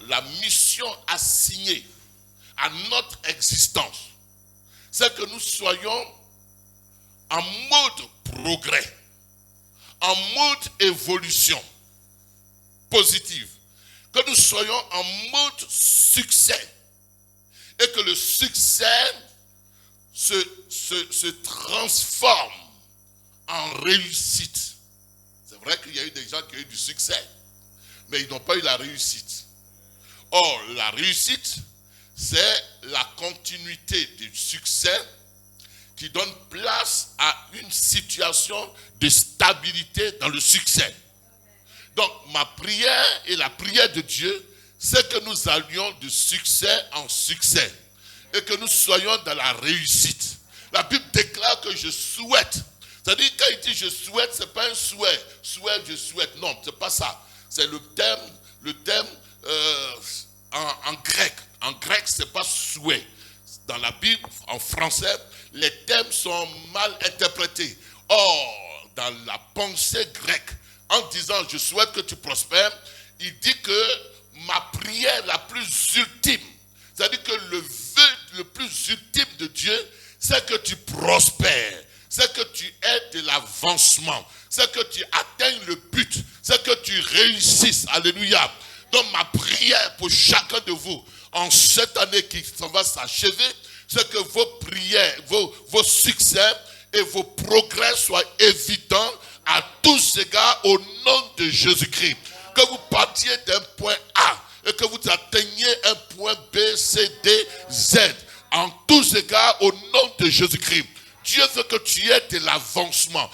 la mission assignée à notre existence, c'est que nous soyons en mode progrès, en mode évolution positive, que nous soyons en mode succès et que le succès se transforme en réussite. C'est vrai qu'il y a eu des gens qui ont eu du succès, mais ils n'ont pas eu la réussite. Or, la réussite, c'est la continuité du succès qui donne place à une situation de stabilité dans le succès. Donc, ma prière et la prière de Dieu, c'est que nous allions de succès en succès et que nous soyons dans la réussite. La Bible déclare que je souhaite. C'est-à-dire, quand il dit je souhaite, ce n'est pas un souhait. Souhait, je souhaite. Non, ce n'est pas ça. C'est le terme en grec. En grec, ce n'est pas souhait. Dans la Bible, en français, les termes sont mal interprétés. Or, dans la pensée grecque, en disant je souhaite que tu prospères, il dit que ma prière la plus ultime, c'est-à-dire que le vœu le plus ultime de Dieu, c'est que tu prospères, c'est que tu aies de l'avancement, c'est que tu atteignes le but, c'est que tu réussisses. Alléluia. Donc ma prière pour chacun de vous, en cette année qui s'en va s'achever, c'est que vos prières, vos succès et vos progrès soient évidents à tous égards au nom de Jésus-Christ. Que vous partiez d'un point A et que vous atteigniez un point B, C, D, Z. En tous égards au nom de Jésus-Christ. Dieu veut que tu aies de l'avancement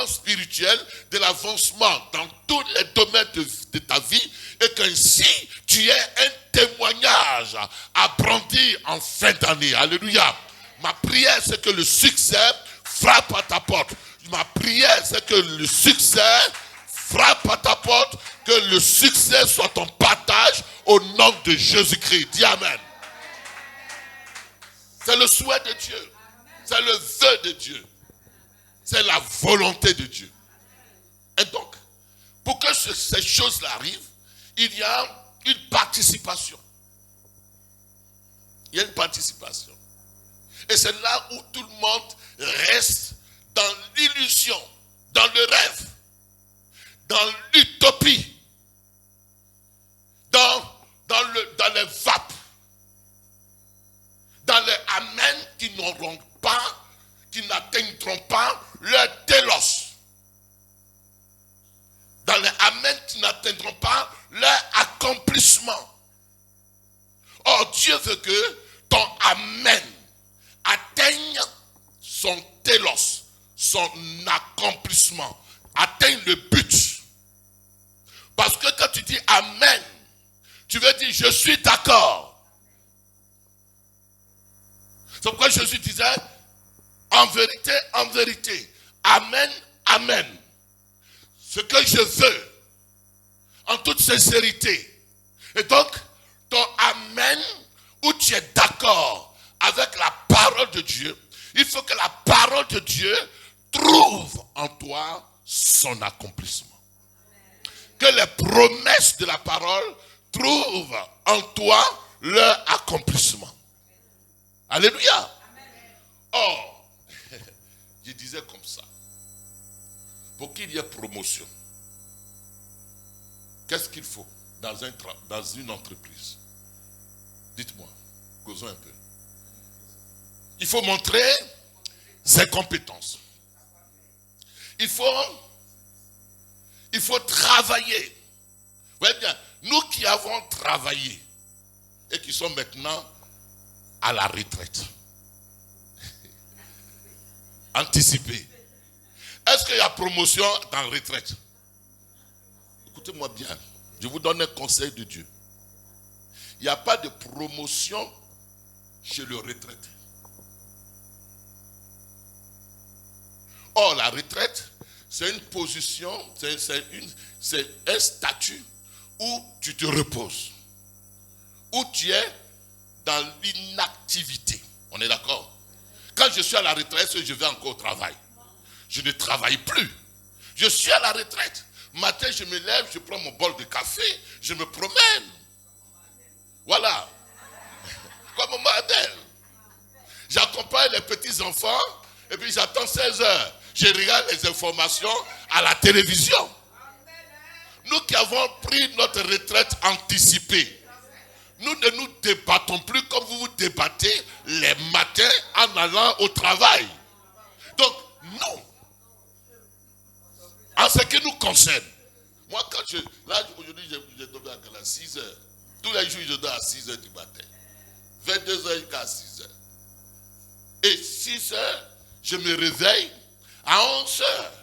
spirituel, de l'avancement dans tous les domaines de ta vie et qu'ainsi tu aies un témoignage à brandir en fin d'année. Alléluia. Ma prière, c'est que le succès frappe à ta porte. Ma prière, c'est que le succès frappe à ta porte, que le succès soit ton partage au nom de Jésus-Christ. Dis Amen. C'est le souhait de Dieu. C'est le vœu de Dieu. C'est la volonté de Dieu. Et donc, pour que ces choses-là arrivent, il y a une participation. Il y a une participation. Et c'est là où tout le monde reste dans l'illusion, dans le rêve, dans l'utopie, dans les vapes, dans les amens qui n'auront pas, qui n'atteindront pas leur télos. Dans les amens qui n'atteindront pas leur accomplissement. Or, Dieu veut que ton amen atteigne son télos, son accomplissement, atteigne le but. Parce que quand tu dis amen, tu veux dire je suis d'accord. C'est pourquoi Jésus disait en vérité, amen, amen. Ce que je veux, en toute sincérité. Et donc, ton amen, où tu es d'accord avec la parole de Dieu, il faut que la parole de Dieu trouve en toi son accomplissement. Que les promesses de la parole trouvent en toi leur accomplissement. Alléluia. Or, je disais comme ça, pour qu'il y ait promotion, qu'est-ce qu'il faut dans une entreprise? Dites-moi, causons un peu. Il faut montrer ses compétences. Il faut travailler. Vous voyez bien, nous qui avons travaillé et qui sommes maintenant à la retraite, anticipé. Est-ce qu'il y a promotion dans la retraite? Écoutez-moi bien, je vous donne un conseil de Dieu. Il n'y a pas de promotion chez le retraité. Or, la retraite, c'est une position, c'est un statut où tu te reposes, où tu es dans l'inactivité. On est d'accord? Quand je suis à la retraite, je vais encore au travail. Je ne travaille plus. Je suis à la retraite. Matin, je me lève, je prends mon bol de café, je me promène. Voilà. Comme au Adèle. J'accompagne les petits-enfants et puis j'attends 16 heures. Je regarde les informations à la télévision. Nous qui avons pris notre retraite anticipée, nous ne nous débattons plus comme vous vous débattez les matins en allant au travail. Donc, nous, en ce qui nous concerne, moi quand aujourd'hui j'ai dormi à 6 heures. Tous les jours je dors à 6 heures du matin. 22 heures jusqu'à 6 heures. Et 6 heures, je me réveille à 11 heures.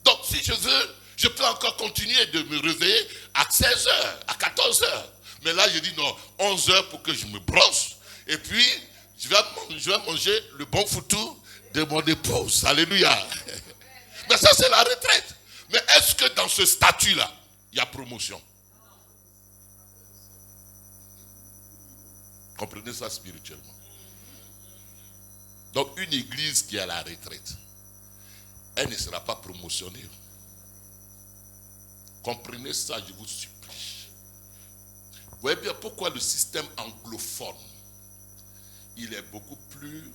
Donc si je veux, je peux encore continuer de me réveiller à 16 heures, à 14 heures. Mais là, je dis non, 11 heures pour que je me brosse. Et puis, je vais manger le bon foutou de mon épouse. Alléluia. Mais ça, c'est la retraite. Mais est-ce que dans ce statut-là, il y a promotion? Comprenez ça spirituellement. Donc, une église qui est à la retraite, elle ne sera pas promotionnée. Comprenez ça, je vous supplie. Vous voyez bien pourquoi le système anglophone, il est beaucoup plus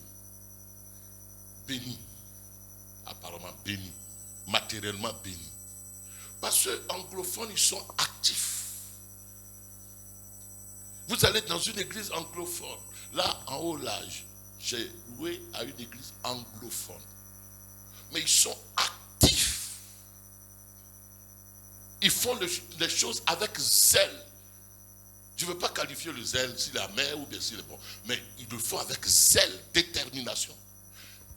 béni, apparemment béni, matériellement béni. Parce que les anglophones, ils sont actifs. Vous allez dans une église anglophone. Là, en haut, là, j'ai loué à une église anglophone. Mais ils sont actifs. Ils font les choses avec zèle. Je ne veux pas qualifier le zèle s'il est amer ou bien s'il est bon. Mais ils le font avec zèle, détermination.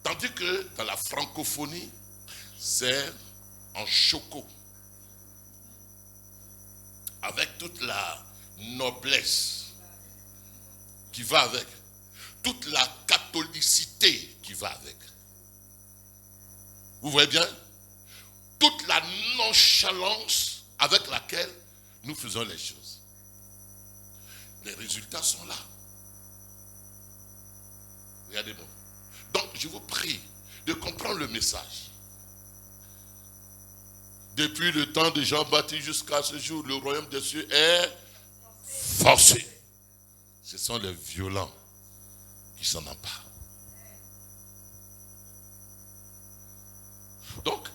Tandis que dans la francophonie, c'est en choco. Avec toute la noblesse qui va avec. Toute la catholicité qui va avec. Vous voyez bien? Toute la nonchalance avec laquelle nous faisons les choses. Les résultats sont là. Regardez-moi. Donc, je vous prie de comprendre le message. Depuis le temps de Jean-Baptiste jusqu'à ce jour, le royaume des cieux est forcé. Ce sont les violents qui s'en emparent. Donc,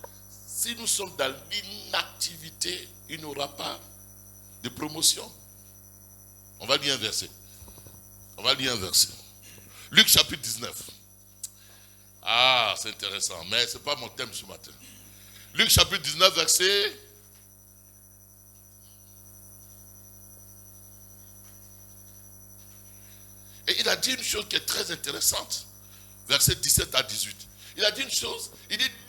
si nous sommes dans l'inactivité, il n'y aura pas de promotion. On va lire un verset. Luc chapitre 19. Ah, c'est intéressant, mais ce n'est pas mon thème ce matin. Luc chapitre 19, verset. Et il a dit une chose qui est très intéressante. Verset 17 à 18. Il a dit une chose.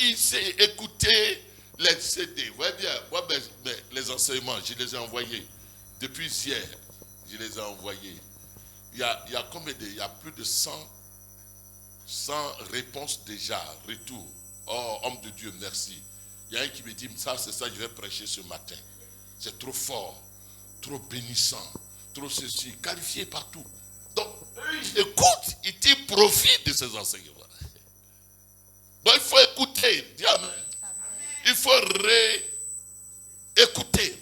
Il s'est écouté les CD. Vous voyez bien, moi, les enseignements, je les ai envoyés. Depuis hier, je les ai envoyés. Il y a combien de, il y a plus de 100 réponses déjà, retour. Oh, homme de Dieu, merci. Il y a un qui me dit, ça c'est ça que je vais prêcher ce matin. C'est trop fort, trop bénissant, trop ceci, qualifié partout. Donc, ils écoutent, ils tirent profit de ces enseignements. Donc, il faut écouter, dis amen. Il faut réécouter.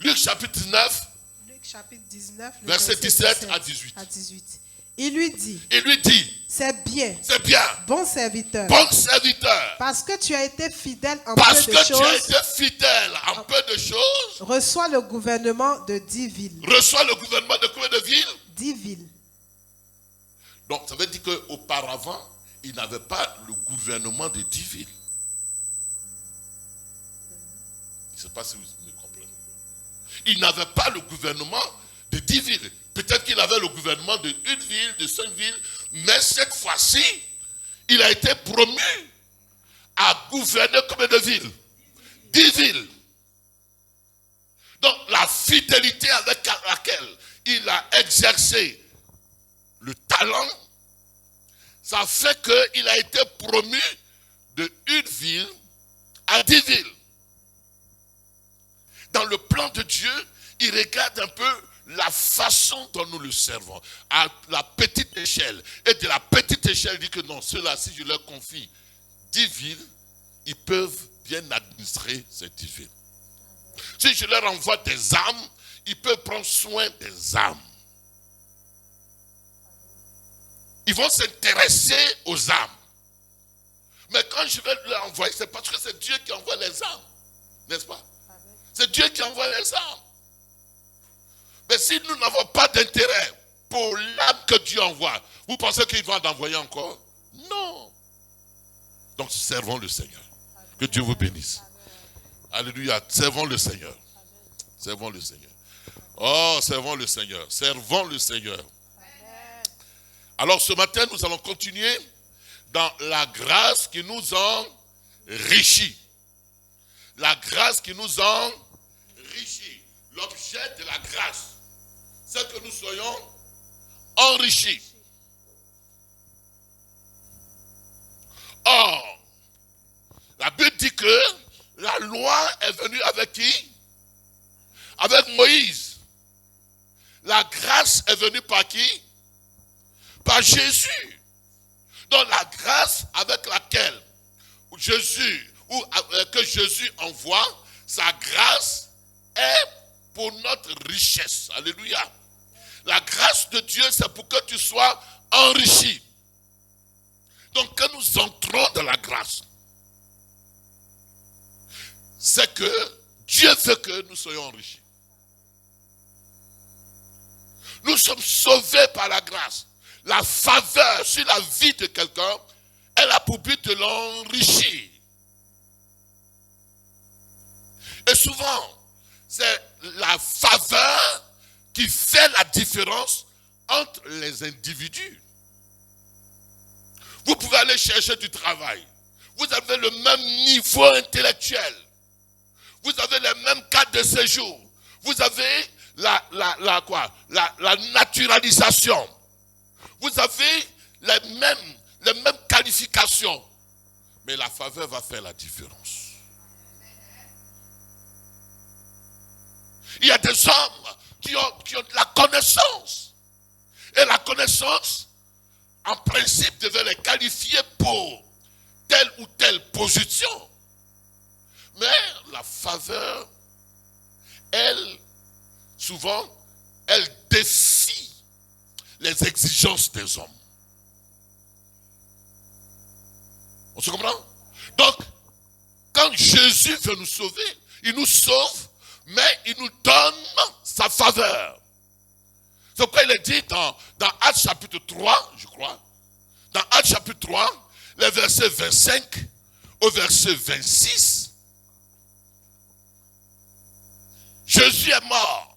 Luc chapitre 19. Luc chapitre 19, verset 17 à 18. Il lui dit, c'est bien, bon serviteur, parce que tu as été fidèle en peu de choses, reçois le gouvernement de 10 villes. Reçois le gouvernement de combien de villes? 10 villes. Donc ça veut dire qu'auparavant, il n'avait pas le gouvernement de 10 villes. Je ne sais pas si vous me comprenez. Il n'avait pas le gouvernement de 10 villes. Peut-être qu'il avait le gouvernement de 1 ville, de 5 villes, mais cette fois-ci, il a été promu à gouverner combien de villes? 10 villes. Donc la fidélité avec laquelle il a exercé le talent, ça fait qu'il a été promu de 1 ville à 10 villes. Dans le plan de Dieu, il regarde un peu la façon dont nous le servons, à la petite échelle. Et de la petite échelle, il dit que non, ceux-là, si je leur confie 10 villes, ils peuvent bien administrer ces 10 villes. Si je leur envoie des âmes, ils peuvent prendre soin des âmes. Ils vont s'intéresser aux âmes. Mais quand je vais leur envoyer, c'est parce que c'est Dieu qui envoie les âmes. N'est-ce pas? C'est Dieu qui envoie les âmes. Mais si nous n'avons pas d'intérêt pour l'âme que Dieu envoie, vous pensez qu'il va en envoyer encore? Non. Donc servons le Seigneur. Que Dieu vous bénisse. Alléluia. Servons le Seigneur. Servons le Seigneur. Oh, servons le Seigneur. Servons le Seigneur. Alors ce matin, nous allons continuer dans la grâce qui nous enrichit. La grâce qui nous enrichit. L'objet de la grâce, c'est que nous soyons enrichis. Or, la Bible dit que la loi est venue avec qui? Avec Moïse. La grâce est venue par qui? Par Jésus. Donc la grâce avec laquelle que Jésus envoie, sa grâce est pour notre richesse. Alléluia. La grâce de Dieu, c'est pour que tu sois enrichi. Donc quand nous entrons dans la grâce, c'est que Dieu veut que nous soyons enrichis. Nous sommes sauvés par la grâce. La faveur sur la vie de quelqu'un, elle a pour but de l'enrichir. Et souvent, c'est la faveur qui fait la différence entre les individus. Vous pouvez aller chercher du travail. Vous avez le même niveau intellectuel. Vous avez les mêmes cadres de séjour. Vous avez la naturalisation. Vous avez les mêmes qualifications. Mais la faveur va faire la différence. Il y a des hommes qui ont de la connaissance. Et la connaissance, en principe, devait les qualifier pour telle ou telle position. Mais la faveur, elle, souvent, elle défie les exigences des hommes. On se comprend? Donc, quand Jésus veut nous sauver, il nous sauve, mais il nous donne sa faveur. C'est pourquoi il est dit dans Actes chapitre 3, je crois, dans Actes chapitre 3, les versets 25 au verset 26, Jésus est mort,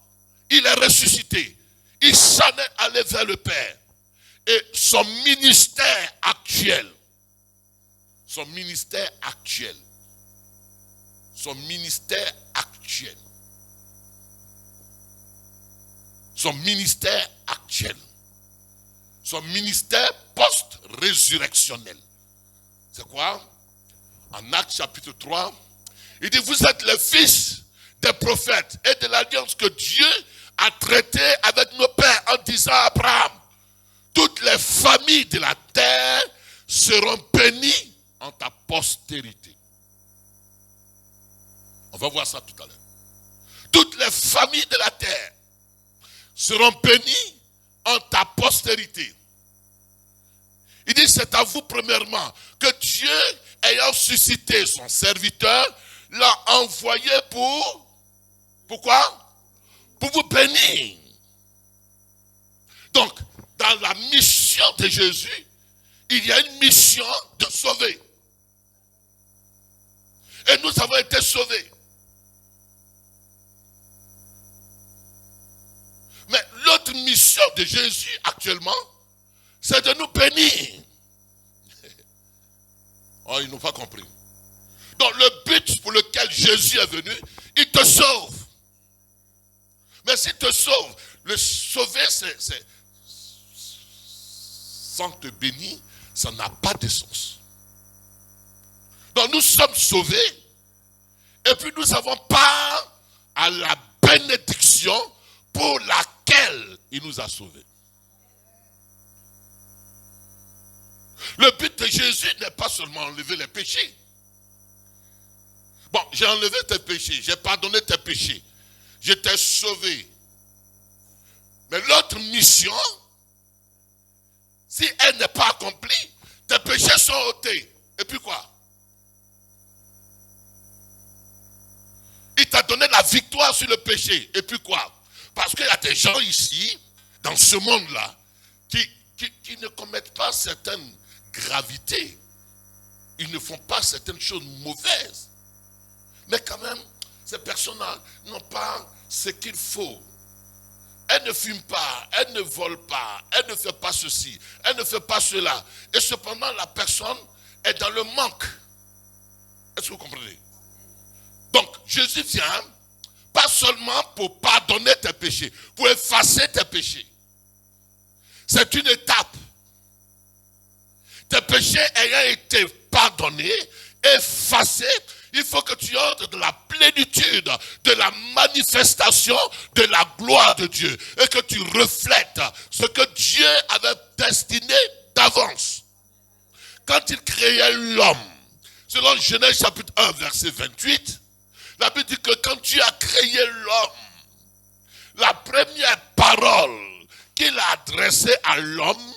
il est ressuscité, il s'en est allé vers le Père. Et son ministère actuel, son ministère actuel, son ministère post-résurrectionnel. C'est quoi? En Actes chapitre 3, il dit, vous êtes les fils des prophètes et de l'alliance que Dieu a traité avec nos pères en disant à Abraham, toutes les familles de la terre seront bénies en ta postérité. On va voir ça tout à l'heure. Toutes les familles de la terre seront bénies en ta postérité. Il dit, c'est à vous premièrement que Dieu, ayant suscité son serviteur, l'a envoyé pourquoi? Pour vous bénir. Donc, dans la mission de Jésus, il y a une mission de sauver. Et nous avons été sauvés. Mais l'autre mission de Jésus actuellement, c'est de nous bénir. Oh, ils n'ont pas compris. Donc le but pour lequel Jésus est venu, il te sauve. Mais s'il te sauve, le sauver, c'est sans te bénir, ça n'a pas de sens. Donc nous sommes sauvés, et puis nous avons part à la bénédiction pour laquelle il nous a sauvés. Le but de Jésus n'est pas seulement enlever les péchés, Bon, j'ai enlevé tes péchés, j'ai pardonné tes péchés, je t'ai sauvé. Mais l'autre mission, si elle n'est pas accomplie, tes péchés sont ôtés. Et puis quoi? Il t'a donné la victoire sur le péché. Et puis quoi? Parce qu'il y a des gens ici, dans ce monde-là, qui ne commettent pas certaines gravités. Ils ne font pas certaines choses mauvaises. Mais quand même, ces personnes-là n'ont pas ce qu'il faut. Elle ne fume pas, elle ne vole pas, elle ne fait pas ceci, elle ne fait pas cela. Et cependant, la personne est dans le manque. Est-ce que vous comprenez? Donc, Jésus vient, pas seulement pour pardonner tes péchés, pour effacer tes péchés. C'est une étape. Tes péchés ayant été pardonnés, effacés, il faut que tu entres dans la plénitude de la manifestation de la gloire de Dieu et que tu reflètes ce que Dieu avait destiné d'avance. Quand il créait l'homme, selon Genèse chapitre 1, verset 28, la Bible dit que quand Dieu a créé l'homme, la première parole qu'il a adressée à l'homme,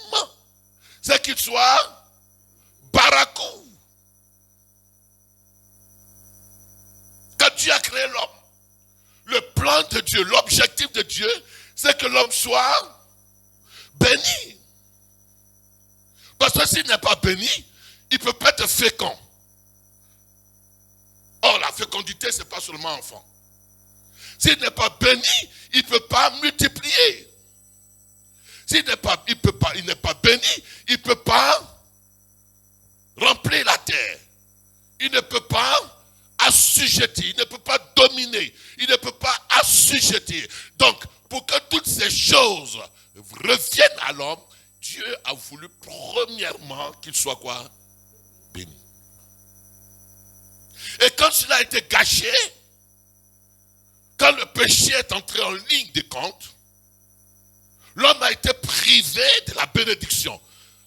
c'est qu'il soit barakou. Quand Dieu a créé l'homme, le plan de Dieu, l'objectif de Dieu, c'est que l'homme soit béni. Parce que s'il n'est pas béni, il ne peut pas être fécond. Or, la fécondité, ce n'est pas seulement enfant. S'il n'est pas béni, il ne peut pas multiplier. S'il n'est pas, il n'est pas béni, il ne peut pas remplir la terre. Il ne peut pas assujettir, il ne peut pas dominer, il ne peut pas assujettir. Donc, pour que toutes ces choses reviennent à l'homme, Dieu a voulu premièrement qu'il soit quoi? Béni. Et quand cela a été gâché, quand le péché est entré en ligne de compte, l'homme a été privé de la bénédiction,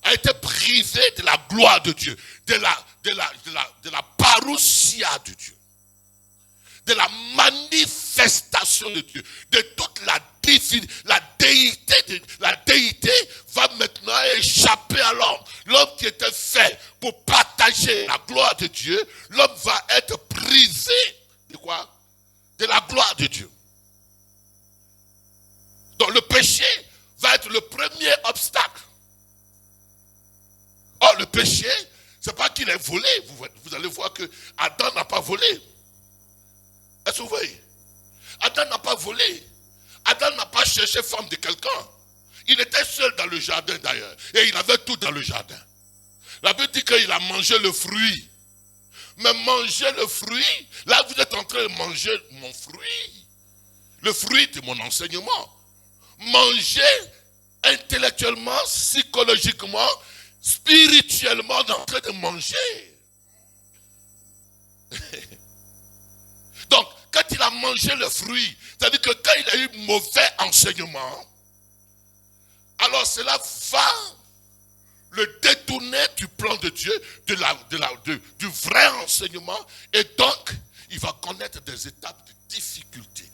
a été privé de la gloire de Dieu, de la parousia de Dieu, de la manifestation de Dieu, de toute la déité. La déité va maintenant échapper à l'homme. L'homme qui était fait pour partager la gloire de Dieu, l'homme va être privé de quoi? De la gloire de Dieu. Donc le péché va être le premier obstacle. Or le péché, c'est pas qu'il est volé. Vous allez voir que Adam n'a pas volé. Est-ce que vous voyez? Adam n'a pas volé. Adam n'a pas cherché femme de quelqu'un. Il était seul dans le jardin d'ailleurs. Et il avait tout dans le jardin. La Bible dit qu'il a mangé le fruit. Mais manger le fruit, là vous êtes en train de manger mon fruit. Le fruit de mon enseignement. Manger intellectuellement, psychologiquement, spirituellement, en train de manger. Donc, quand il a mangé le fruit, c'est-à-dire que quand il a eu mauvais enseignement, alors cela va le détourner du plan de Dieu, du vrai enseignement, et donc, il va connaître des étapes de difficulté.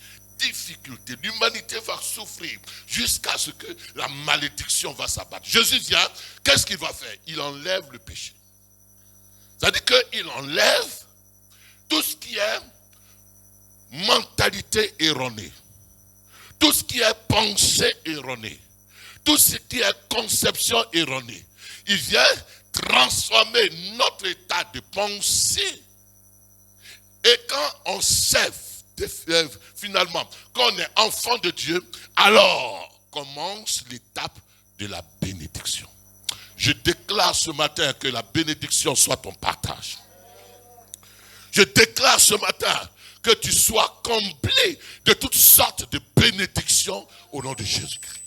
L'humanité va souffrir jusqu'à ce que la malédiction va s'abattre. Jésus vient, qu'est-ce qu'il va faire? Il enlève le péché. C'est-à-dire qu'il enlève tout ce qui est mentalité erronée, tout ce qui est pensée erronée, tout ce qui est conception erronée. Il vient transformer notre état de pensée. Et quand on sait finalement qu'on est enfant de Dieu, alors commence l'étape de la bénédiction. Je déclare ce matin que la bénédiction soit ton partage. Je déclare ce matin que tu sois comblé de toutes sortes de bénédictions au nom de Jésus-Christ.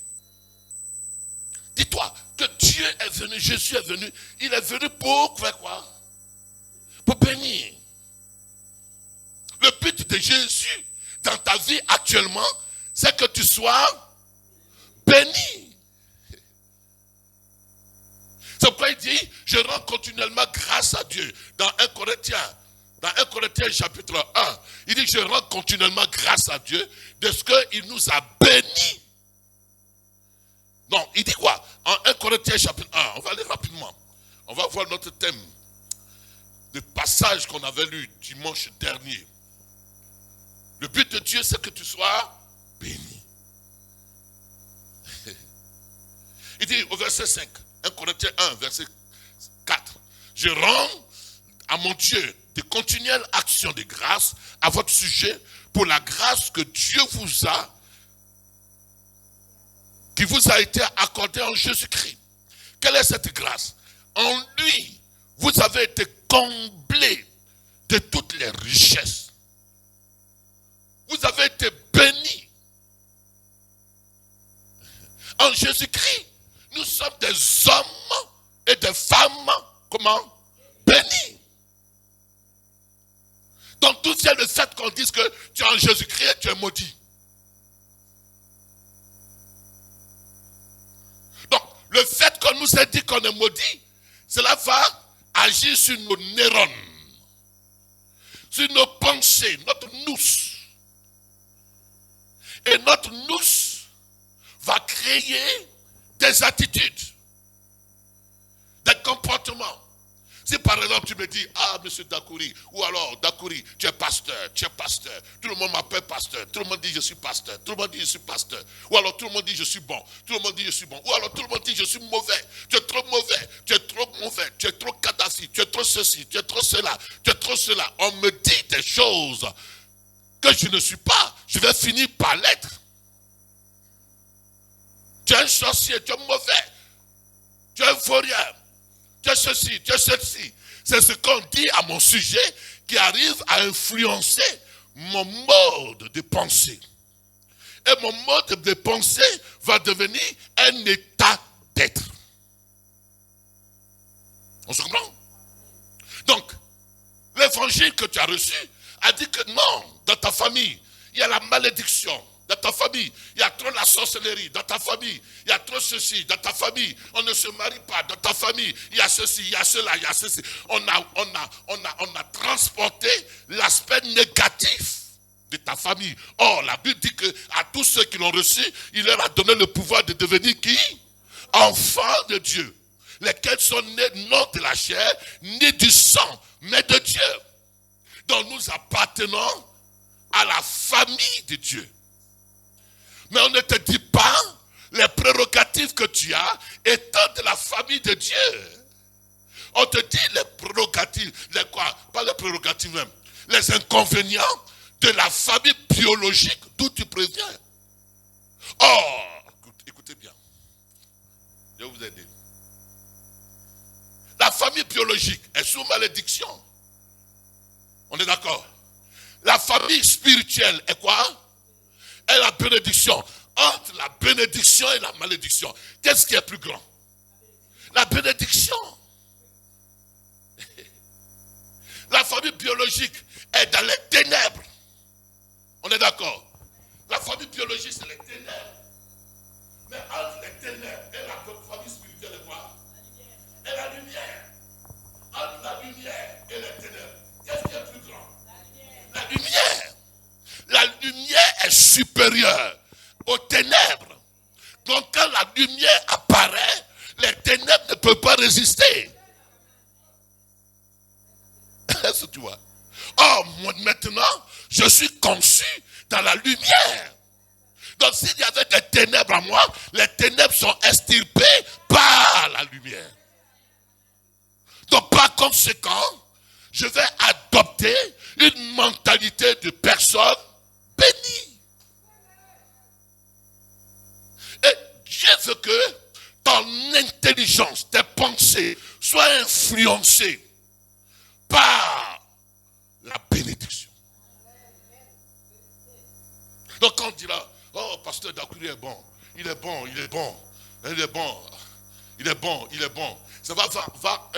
Dis-toi que Dieu est venu, Jésus est venu, il est venu pour faire quoi? Pour bénir. Le but de Jésus dans ta vie actuellement, c'est que tu sois béni. C'est pourquoi il dit, je rends continuellement grâce à Dieu. Dans 1 Corinthiens, Dans 1 Corinthiens chapitre 1, il dit, je rends continuellement grâce à Dieu de ce qu'il nous a bénis. Non, il dit quoi? En 1 Corinthiens chapitre 1, on va aller rapidement. On va voir notre thème de passage qu'on avait lu dimanche dernier. Le but de Dieu, c'est que tu sois béni. Il dit au verset 5, 1 Corinthiens 1, verset 4. Je rends à mon Dieu de continuelles actions de grâce à votre sujet pour la grâce que Dieu vous a, qui vous a été accordée en Jésus-Christ. Quelle est cette grâce? En lui, vous avez été comblés de toutes les richesses. Vous avez été bénis. En Jésus-Christ, nous sommes des hommes et des femmes, comment? Bénis. Donc tout c'est le fait qu'on dise que tu es en Jésus-Christ et tu es maudit. Donc le fait qu'on nous ait dit qu'on est maudit, cela va agir sur nos neurones, sur nos pensées, notre nous. Et notre nous va créer des attitudes, des comportements. Si par exemple tu me dis, ah monsieur Dakouri, ou alors Dakouri, tu es pasteur, tout le monde m'appelle pasteur, tout le monde dit je suis pasteur, tout le monde dit je suis pasteur, ou alors tout le monde dit je suis bon, tout le monde dit je suis bon, ou alors tout le monde dit je suis mauvais, tu es trop mauvais, tu es trop mauvais, tu es trop Kadhafi, tu es trop ceci, tu es trop cela, tu es trop cela. On me dit des choses que je ne suis pas, je vais finir par l'être. Tu es un sorcier, tu es mauvais, tu es un vaurien. Tu es ceci, tu es ceci. C'est ce qu'on dit à mon sujet qui arrive à influencer mon mode de pensée. Et mon mode de pensée va devenir un état d'être. On se comprend? Donc, l'évangile que tu as reçu a dit que non, dans ta famille, il y a la malédiction. Dans ta famille, il y a trop la sorcellerie. Dans ta famille, il y a trop ceci. Dans ta famille, on ne se marie pas. Dans ta famille, il y a ceci, il y a cela, il y a ceci. On a transporté l'aspect négatif de ta famille. Or, la Bible dit que à tous ceux qui l'ont reçu, il leur a donné le pouvoir de devenir qui? Enfants de Dieu. Lesquels sont nés non de la chair, ni du sang, mais de Dieu. Donc nous appartenons à la famille de Dieu. Mais on ne te dit pas les prérogatives que tu as étant de la famille de Dieu. On te dit les prérogatives, les quoi? Pas les prérogatives même. Les inconvénients de la famille biologique d'où tu préviens. Or, écoutez bien. Je vais vous aider. La famille biologique est sous malédiction. On est d'accord? La famille spirituelle est quoi? Et la bénédiction. Entre la bénédiction et la malédiction, qu'est-ce qui est plus grand? La bénédiction. La famille biologique est dans les ténèbres. On est d'accord? La famille biologique, c'est les ténèbres. Mais entre les ténèbres et la famille spirituelle, est quoi? Et la lumière. Entre la lumière et les ténèbres, qu'est-ce qui est plus grand? La lumière. La lumière est supérieure aux ténèbres. Donc quand la lumière apparaît, les ténèbres ne peuvent pas résister. Est-ce que tu vois? Or, moi maintenant, je suis conçu dans la lumière. Donc s'il y avait des ténèbres en moi, les ténèbres sont extirpées par la lumière. Donc par conséquent, je vais adopter une mentalité de personne béni. Et Dieu veut que ton intelligence, tes pensées soient influencées par la bénédiction. Donc quand on dira, oh pasteur Dakouri est bon, il est bon, il est bon, il est bon, il est bon, il est bon. Ça va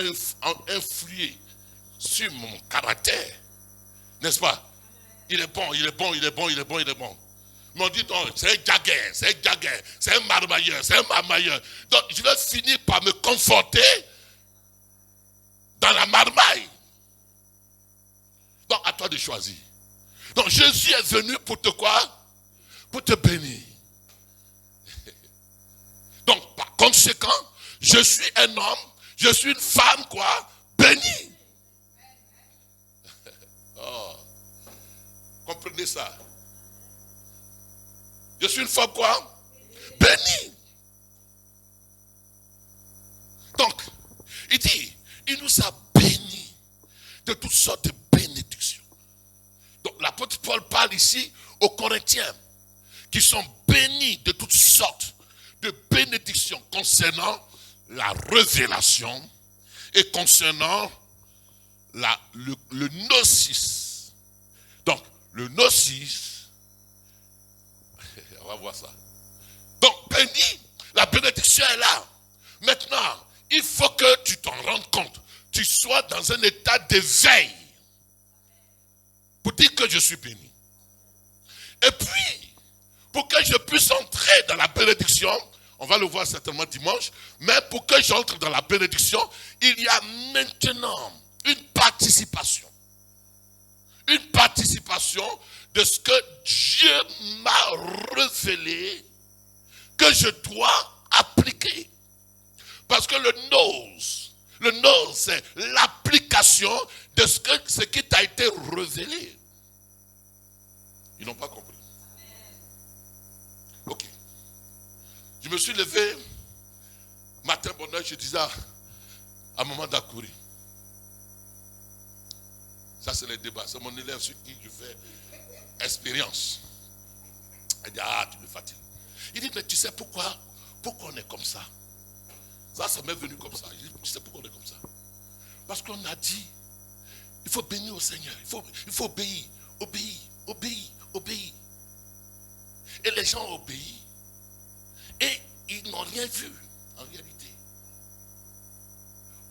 influer sur mon caractère. N'est-ce pas? Il est bon, il est bon, il est bon, il est bon, il est bon. Mais on dit non, c'est un gaguin, c'est un gaguin, c'est un marmailleur, c'est un marmailleur. Donc je vais finir par me conforter dans la marmaille. Donc, à toi de choisir. Donc, Jésus est venu pour te quoi? Pour te bénir. Donc, par conséquent, je suis un homme, je suis une femme, quoi? Bénie. Oh. Comprenez ça. Je suis une femme, quoi? Bénie. Donc, il dit, il nous a bénis de toutes sortes de bénédictions. Donc, l'apôtre Paul parle ici aux Corinthiens qui sont bénis de toutes sortes de bénédictions concernant la révélation et concernant le gnosis. Donc, le gnosis, on va voir ça. Donc, béni, la bénédiction est là. Maintenant, il faut que tu t'en rendes compte. Tu sois dans un état d'éveil pour dire que je suis béni. Et puis, pour que je puisse entrer dans la bénédiction, on va le voir certainement dimanche, mais pour que j'entre dans la bénédiction, il y a maintenant une participation. Une participation de ce que Dieu m'a révélé, que je dois appliquer. Parce que le nous, c'est l'application de ce qui t'a été révélé. Ils n'ont pas compris. Ok. Je me suis levé, matin bonheur, je disais à maman d'Akouri. Ça, c'est le débat. C'est mon élève sur qui je fais expérience. Elle dit, ah, tu me fatigues. Il dit, mais tu sais pourquoi on est comme ça? Ça m'est venu comme ça. Je dis, tu sais pourquoi on est comme ça? Parce qu'on a dit, il faut bénir au Seigneur. Il faut obéir. Et les gens obéissent. Et ils n'ont rien vu, en réalité.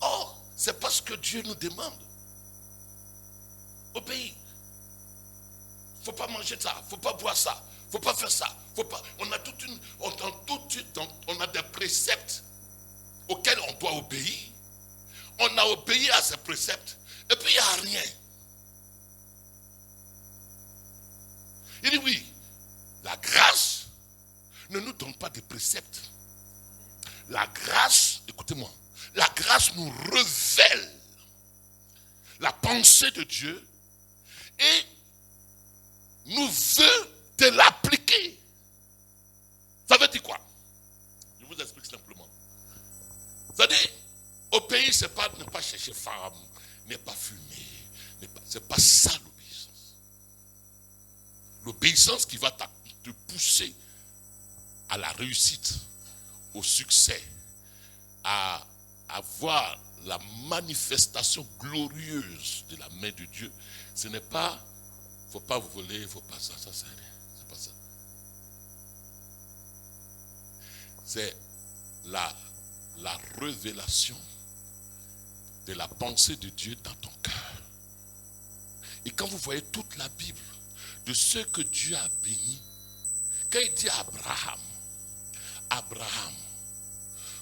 Or, c'est parce que Dieu nous demande. Obéir. Il ne faut pas manger ça, il ne faut pas boire ça, il ne faut pas faire ça. On a des préceptes auxquels on doit obéir. On a obéi à ces préceptes. Et puis il n'y a rien. Il dit oui, la grâce ne nous donne pas de préceptes. La grâce, écoutez-moi, la grâce nous révèle la pensée de Dieu et nous veut de l'appliquer. Ça veut dire quoi? Je vous explique simplement. C'est-à-dire, obéir, c'est pas ne pas chercher femme, ne pas fumer, c'est pas ça l'obéissance. L'obéissance qui va te pousser à la réussite, au succès, à avoir la manifestation glorieuse de la main de Dieu, ce n'est pas, il ne faut pas voler, il ne faut pas ça, c'est rien, c'est pas ça. C'est la révélation de la pensée de Dieu dans ton cœur. Et quand vous voyez toute la Bible, de ce que Dieu a béni, quand il dit à Abraham,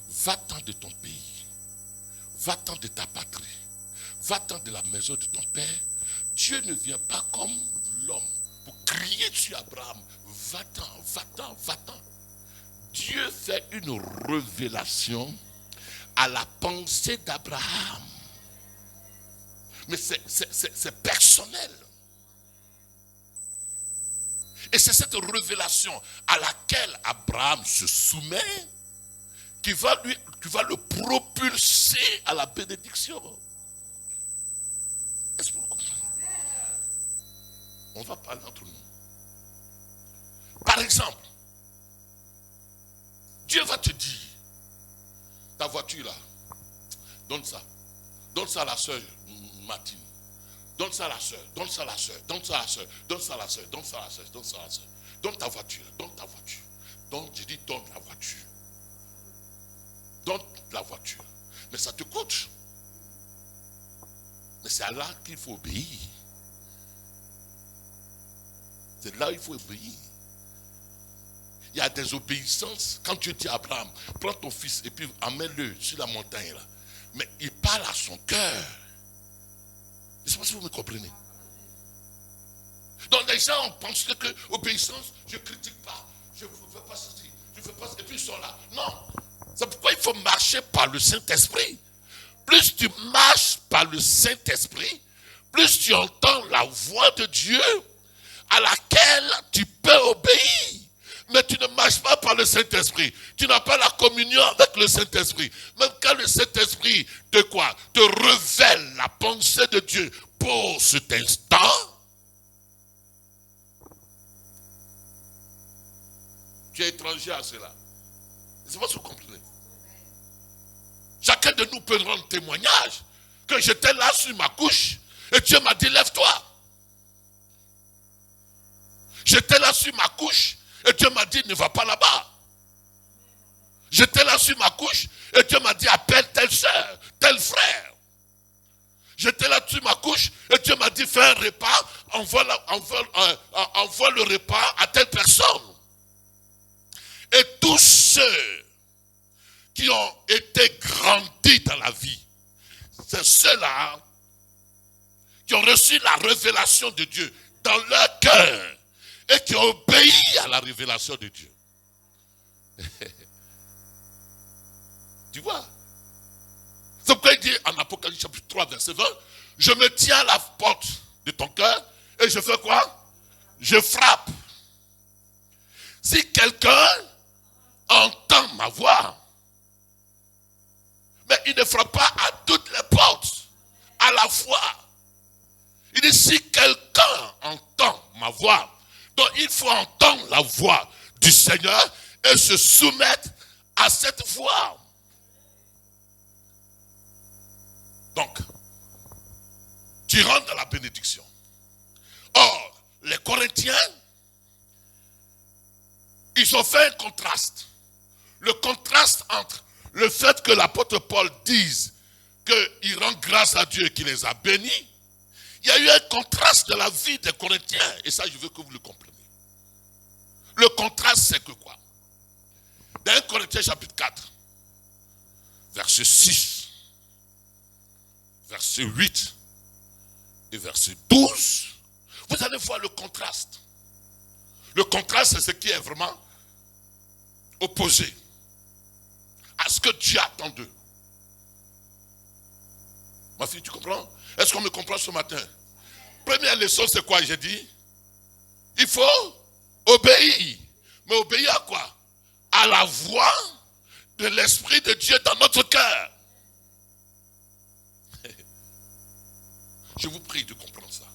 va-t'en de ton pays, va-t'en de ta patrie, va-t'en de la maison de ton père, Dieu ne vient pas comme l'homme pour crier sur Abraham, va-t'en, va-t'en, va-t'en. Dieu fait une révélation à la pensée d'Abraham. Mais c'est personnel. Et c'est cette révélation à laquelle Abraham se soumet qui va le propulser à la bénédiction. Est-ce que vous comprenez? On va parler entre nous. Par exemple, Dieu va te dire, ta voiture là, donne ça à la soeur Martine, donne ça à la soeur, donne ça à la soeur, donne ça à la soeur, donne ça à la soeur, donne ça à la soeur, donne ça à la soeur, donne ta voiture, je dis donne la voiture, mais ça te coûte, mais c'est là qu'il faut obéir, c'est là qu'il faut obéir. Il y a des obéissances. Quand Dieu dit à Abraham, prends ton fils et puis amène-le sur la montagne là. Mais il parle à son cœur. Je ne sais pas si vous me comprenez. Donc les gens ont pensé que obéissance, je ne critique pas, je ne fais pas ceci, je ne fais pas ça, et puis ils sont là. Non. C'est pourquoi il faut marcher par le Saint-Esprit. Plus tu marches par le Saint-Esprit, plus tu entends la voix de Dieu à laquelle tu peux obéir. Mais tu ne marches pas par le Saint-Esprit. Tu n'as pas la communion avec le Saint-Esprit. Même quand le Saint-Esprit te quoi? Te révèle la pensée de Dieu pour cet instant. Tu es étranger à cela. Je ne sais pas si vous comprenez. Chacun de nous peut rendre témoignage que j'étais là sur ma couche et Dieu m'a dit lève-toi. J'étais là sur ma couche et Dieu m'a dit ne va pas là-bas. J'étais là sur ma couche et Dieu m'a dit appelle telle soeur, tel frère. J'étais là sur ma couche et Dieu m'a dit fais un repas, envoie le repas à telle personne. Et tous ceux qui ont été grandis dans la vie, c'est ceux-là qui ont reçu la révélation de Dieu dans leur cœur et qui ont obéi à la révélation de Dieu. Tu vois? C'est pourquoi il dit en Apocalypse chapitre 3 verset 20, je me tiens à la porte de ton cœur et je fais quoi? Je frappe. Si quelqu'un entend ma voix, mais il ne frappe pas à toutes les portes à la fois. Il dit si quelqu'un entend ma voix, donc il faut entendre la voix du Seigneur et se soumettre à cette voix. Donc, tu rentres dans la bénédiction. Or, les Corinthiens, ils ont fait un contraste. Le contraste entre le fait que l'apôtre Paul dise qu'il rend grâce à Dieu qui les a bénis, il y a eu un contraste de la vie des Corinthiens. Et ça, je veux que vous le compreniez. Le contraste, c'est que quoi? Dans 1 Corinthiens chapitre 4, verset 6, verset 8 et verset 12, vous allez voir le contraste. Le contraste, c'est ce qui est vraiment opposé à ce que Dieu attend d'eux. Ma fille, tu comprends? Est-ce qu'on me comprend ce matin? Première leçon, c'est quoi? J'ai dit, il faut obéir. Mais obéir à quoi? À la voix de l'Esprit de Dieu dans notre cœur. Je vous prie de comprendre ça.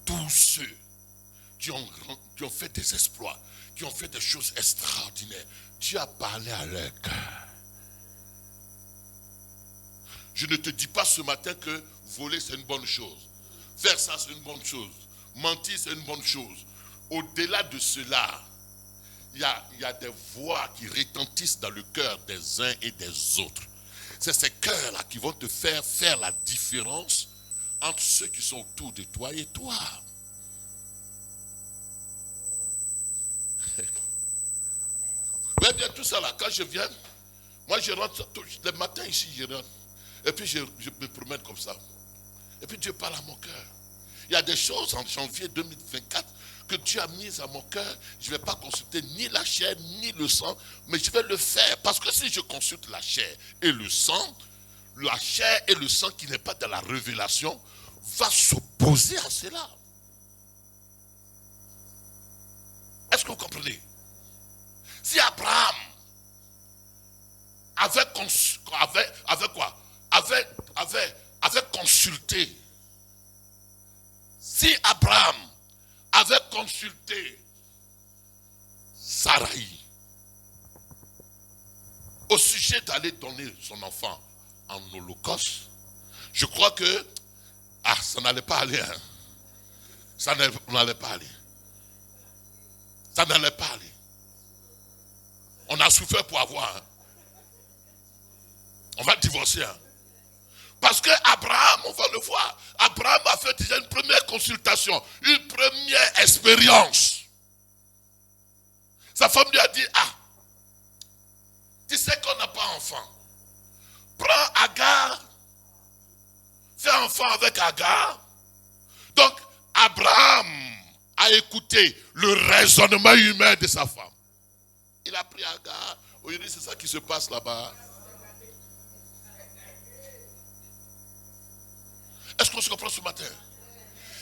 Tous ceux qui ont fait des exploits, qui ont fait des choses extraordinaires, Dieu a parlé à leur cœur. Je ne te dis pas ce matin que voler c'est une bonne chose. Faire ça c'est une bonne chose. Mentir c'est une bonne chose. Au-delà de cela, il y a des voix qui retentissent dans le cœur des uns et des autres. C'est ces cœurs-là qui vont te faire la différence entre ceux qui sont autour de toi et toi. Mais bien tout ça là, quand je viens, moi je rentre le matin ici, je rentre. Et puis je me promène comme ça. Et puis Dieu parle à mon cœur. Il y a des choses en janvier 2024 que Dieu a mises à mon cœur. Je ne vais pas consulter ni la chair ni le sang, mais je vais le faire. Parce que si je consulte la chair et le sang, la chair et le sang qui n'est pas dans la révélation va s'opposer à cela. Est-ce que vous comprenez? Si Abraham avait consulté, si Abraham avait consulté Sarai au sujet d'aller donner son enfant en holocauste, je crois que ça n'allait pas aller. Hein. Ça n'allait pas aller. Ça n'allait pas aller. On a souffert pour avoir. Hein. On va divorcer. Hein. Parce que Abraham, on va le voir, Abraham a fait déjà une première consultation, une première expérience. Sa femme lui a dit, tu sais qu'on n'a pas enfant. Prends Agar, fais enfant avec Agar. Donc Abraham à écouter le raisonnement humain de sa femme. Il a pris Agar. Aujourd'hui, c'est ça qui se passe là-bas. Est-ce qu'on se comprend ce matin?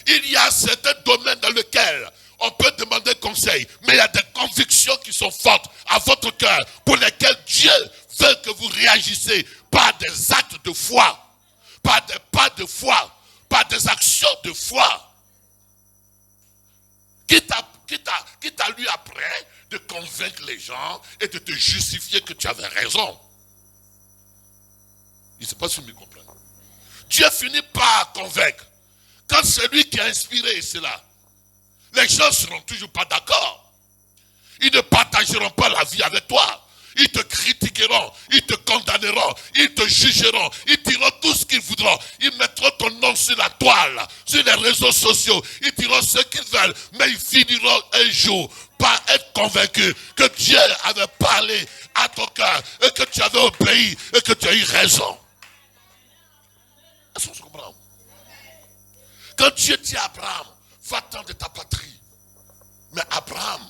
Il y a certains domaines dans lesquels on peut demander conseil, mais il y a des convictions qui sont fortes à votre cœur, pour lesquelles Dieu veut que vous réagissez par des actes de foi, par des pas de foi, par des actions de foi. Quitte à lui après de convaincre les gens et de te justifier que tu avais raison. Il ne sait pas si vous me comprenez. Dieu finit par convaincre. Quand c'est lui qui a inspiré cela, les gens ne seront toujours pas d'accord. Ils ne partageront pas la vie avec toi. Ils te critiqueront, ils te condamneront, ils te jugeront, ils diront tout ce qu'ils voudront. Ils mettront ton nom sur la toile, sur les réseaux sociaux. Ils diront ce qu'ils veulent, mais ils finiront un jour par être convaincus que Dieu avait parlé à ton cœur et que tu avais obéi et que tu as eu raison. Est-ce qu'on se comprend? Quand Dieu dit à Abraham, va-t'en de ta patrie. Mais Abraham,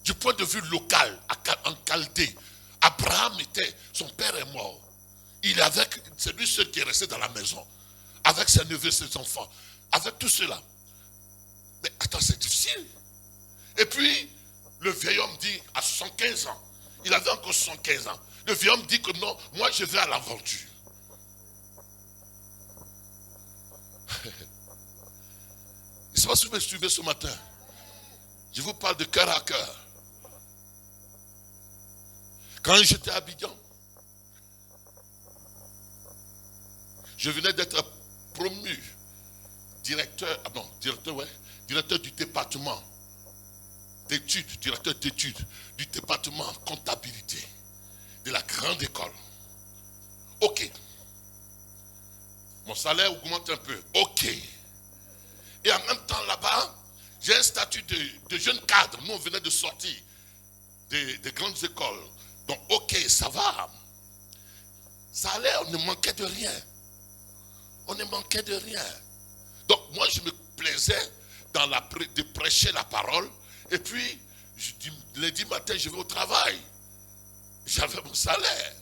du point de vue local, en Chaldée, Abraham son père est mort. C'est lui seul qui est resté dans la maison, avec ses neveux, ses enfants, avec tout cela. Mais attends, c'est difficile. Et puis, le vieil homme dit, à 75 ans, il avait encore 75 ans, le vieil homme dit que non, moi je vais à l'aventure. Je ne sais pas si vous me suivez ce matin. Je vous parle de cœur à cœur. Quand j'étais à Abidjan, je venais d'être promu directeur du département d'études, directeur d'études du département comptabilité de la grande école. Ok. Mon salaire augmente un peu. Ok. Et en même temps là-bas, j'ai un statut de jeune cadre. Nous, on venait de sortir des grandes écoles. Donc, ok, ça va. Ça allait, on ne manquait de rien. On ne manquait de rien. Donc, moi, je me plaisais de prêcher la parole. Et puis, lundi matin, je vais au travail. J'avais mon salaire.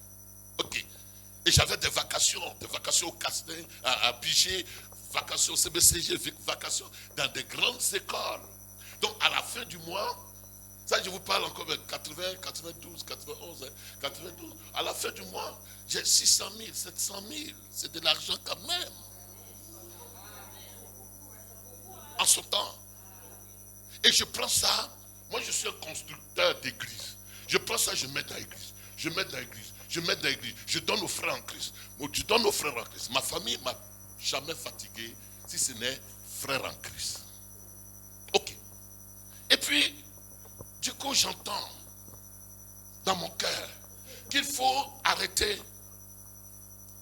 Ok. Et j'avais des vacations au Castelin, à Piché, vacations au CBCG, vacations dans des grandes écoles. Donc, à la fin du mois, ça, je vous parle encore de 80, 92, 91, 92. À la fin du mois, j'ai 600 000, 700 000. C'est de l'argent quand même. En ce temps. Et je prends ça. Moi, je suis un constructeur d'église. Je prends ça, je mets dans l'église. Je mets dans l'église. Je mets dans l'église. Je donne aux frères en Christ. Je donne aux frères en Christ. Ma famille m'a jamais fatigué, si ce n'est frère en Christ. Ok. Et puis, du coup, j'entends dans mon cœur qu'il faut arrêter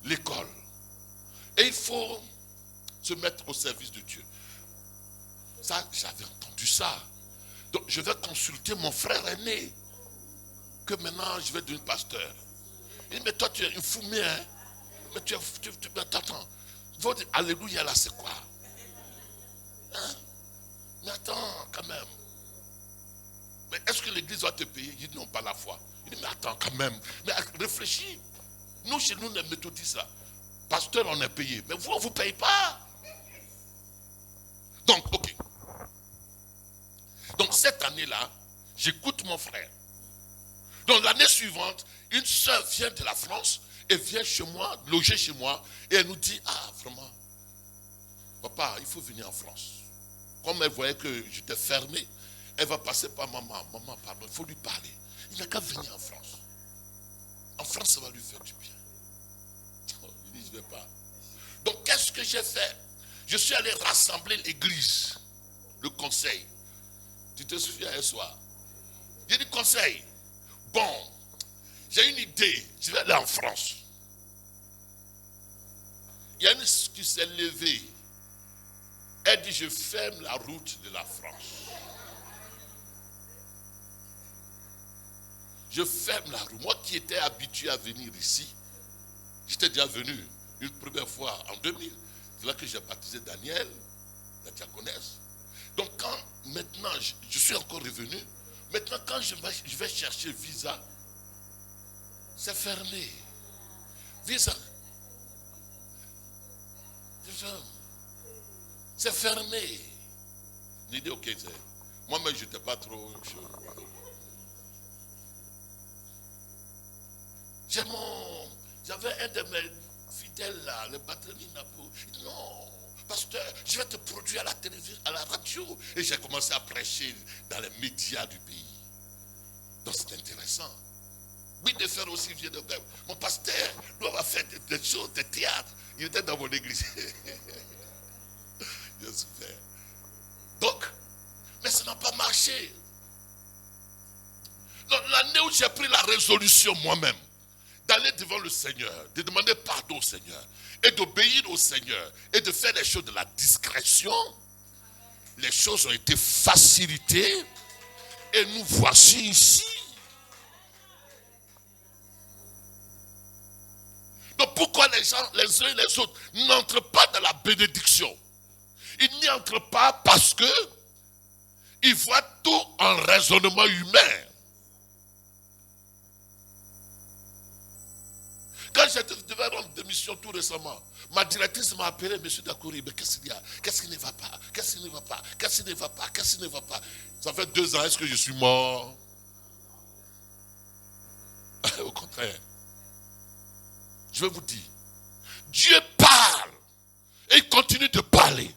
l'école. Et il faut se mettre au service de Dieu. Ça, j'avais entendu ça. Donc, je vais consulter mon frère aîné. Que maintenant, je vais devenir pasteur. Il dit, mais toi, tu es une fumée, hein? Mais tu attends. Vous dites, alléluia, là, c'est quoi? Hein? Mais attends, quand même. Mais est-ce que l'église doit te payer? Il dit, non, pas la foi. Il dit, mais attends, quand même. Mais réfléchis. Nous, chez nous, les méthodistes, là, pasteur, on est payé. Mais vous, on ne vous paye pas. Donc, ok. Donc, cette année-là, j'écoute mon frère. Donc, l'année suivante, une soeur vient de la France et vient chez moi, loger chez moi, et elle nous dit, ah, vraiment, papa, il faut venir en France. Comme elle voyait que j'étais fermé, elle va passer par maman. Maman, pardon, il faut lui parler. Il n'a qu'à venir en France. En France, ça va lui faire du bien. Il dit, je ne vais pas. Donc, qu'est-ce que j'ai fait? Je suis allé rassembler l'église, le conseil. Tu te souviens un soir? J'ai dit, conseil, bon, j'ai une idée, je vais aller en France. Il y a une qui s'est levée. Elle dit, je ferme la route de la France. Je ferme la route. Moi qui étais habitué à venir ici, j'étais déjà venu une première fois en 2000. C'est là que j'ai baptisé Daniel, la diaconesse. Donc quand maintenant je suis encore revenu, maintenant quand je vais chercher visa, c'est fermé. Visa. C'est fermé. J'ai dit ok, moi-même je n'étais pas trop chaud. J'avais un de mes fidèles là, le patron Napo. Il dit non, pasteur, je vais te produire à la télévision, à la radio. Et j'ai commencé à prêcher dans les médias du pays. Donc c'est intéressant. Oui, de faire aussi vieux de même. Mon pasteur doit faire des choses, des théâtres. Il était dans mon église. J'ai souffert. Donc, mais ça n'a pas marché. Donc l'année où j'ai pris la résolution moi-même, d'aller devant le Seigneur, de demander pardon au Seigneur, et d'obéir au Seigneur, et de faire les choses de la discrétion, les choses ont été facilitées, et nous voici ici. Donc pourquoi les gens, les uns et les autres, n'entrent pas dans la bénédiction? Ils n'y entrent pas parce que ils voient tout en raisonnement humain. Quand j'étais rendre des missions tout récemment, ma directrice m'a appelé, monsieur Dakouri, mais qu'est-ce qu'il y a? Qu'est-ce qui ne va pas? Qu'est-ce qui ne va pas? Qu'est-ce qui ne va pas? Qu'est-ce qui ne va pas? Ça fait 2 ans, est-ce que je suis mort? Au contraire. Je vais vous dire, Dieu parle et il continue de parler.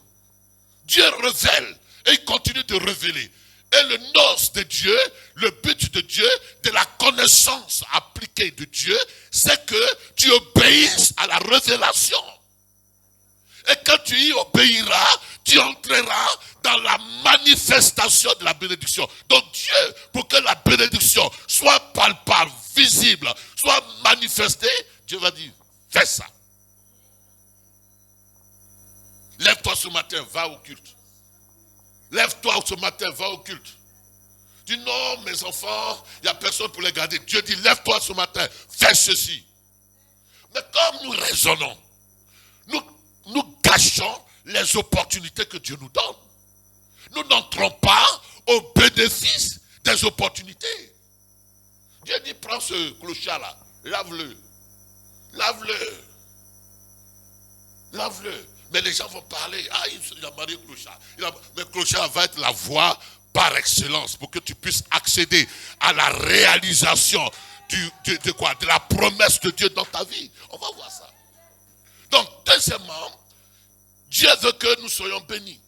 Dieu révèle et il continue de révéler. Et le noce de Dieu, le but de Dieu, de la connaissance appliquée de Dieu, c'est que tu obéisses à la révélation. Et quand tu y obéiras, tu entreras dans la manifestation de la bénédiction. Donc Dieu, pour que la bénédiction soit palpable, visible, soit manifestée, Dieu va dire, fais ça. Lève-toi ce matin, va au culte. Lève-toi ce matin, va au culte. Dis non, mes enfants, il n'y a personne pour les garder. Dieu dit, lève-toi ce matin, fais ceci. Mais comme nous raisonnons, nous gâchons les opportunités que Dieu nous donne. Nous n'entrons pas au bénéfice des opportunités. Dieu dit, prends ce clochard-là, lave-le. Lave-le. Lave-le. Mais les gens vont parler, il a marié Clochard. Mais Clochard va être la voie par excellence pour que tu puisses accéder à la réalisation de la promesse de Dieu dans ta vie. On va voir ça. Donc, deuxièmement, Dieu veut que nous soyons bénis.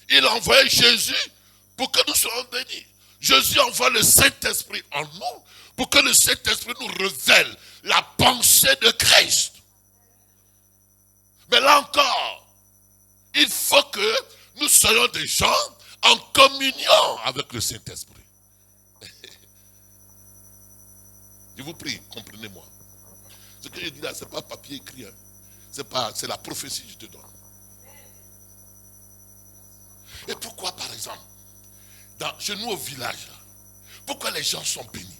Il a envoyé Jésus pour que nous soyons bénis. Jésus envoie le Saint-Esprit en nous pour que le Saint-Esprit nous révèle la pensée de Christ. Mais là encore, il faut que nous soyons des gens en communion avec le Saint-Esprit. Je vous prie, comprenez-moi. Ce que je dis là, ce n'est pas papier écrit. C'est la prophétie que je te donne. Et pourquoi, par exemple, chez nous au village, là, pourquoi les gens sont bénis?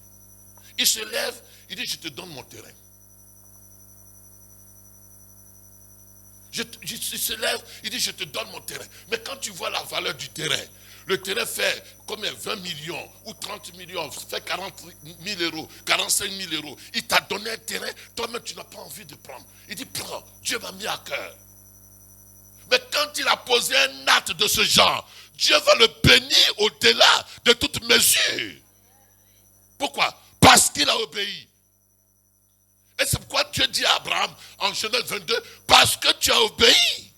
Ils se lèvent, ils disent, je te donne mon terrain. Il se lève, il dit, je te donne mon terrain. Mais quand tu vois la valeur du terrain, le terrain fait combien? 20 millions ou 30 millions, fait 40 000 euros, 45 000 euros. Il t'a donné un terrain, toi-même tu n'as pas envie de prendre. Il dit, prends, Dieu m'a mis à cœur. Mais quand il a posé un acte de ce genre, Dieu va le bénir au-delà de toute mesure. Pourquoi? Parce qu'il a obéi. Et c'est pourquoi Dieu dit à Abraham en Genèse 22, parce que tu as obéi,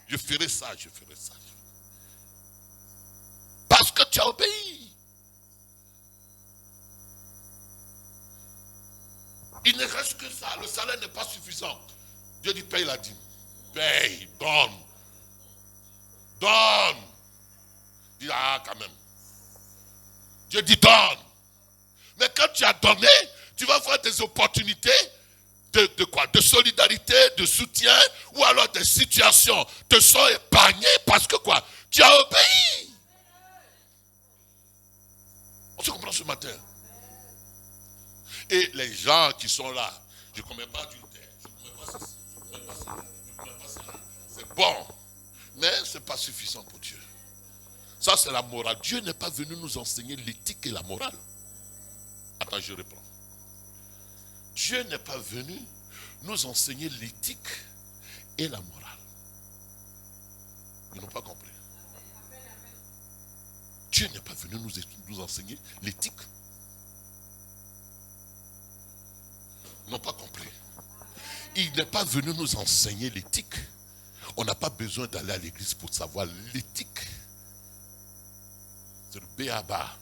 je ferai ça, je ferai ça. Parce que tu as obéi. Il ne reste que ça, le salaire n'est pas suffisant. Dieu dit, paye la dîme. Paye, donne. Donne. Il dit, quand même. Dieu dit, donne. Mais quand tu as donné, tu vas voir des opportunités de quoi? De solidarité, de soutien, ou alors des situations te sont épargnées parce que quoi? Tu as obéi. On se comprend ce matin. Et les gens qui sont là, je ne commets pas adultère, je ne commets pas ceci, je ne commets pas cela, je ne commets pas cela. C'est bon, mais ce n'est pas suffisant pour Dieu. Ça, c'est la morale. Dieu n'est pas venu nous enseigner l'éthique et la morale. Attends, je reprends. Dieu n'est pas venu nous enseigner l'éthique et la morale. Ils n'ont pas compris. Dieu n'est pas venu nous enseigner l'éthique. Ils n'ont pas compris. Il n'est pas venu nous enseigner l'éthique. On n'a pas besoin d'aller à l'église pour savoir l'éthique. C'est le béaba.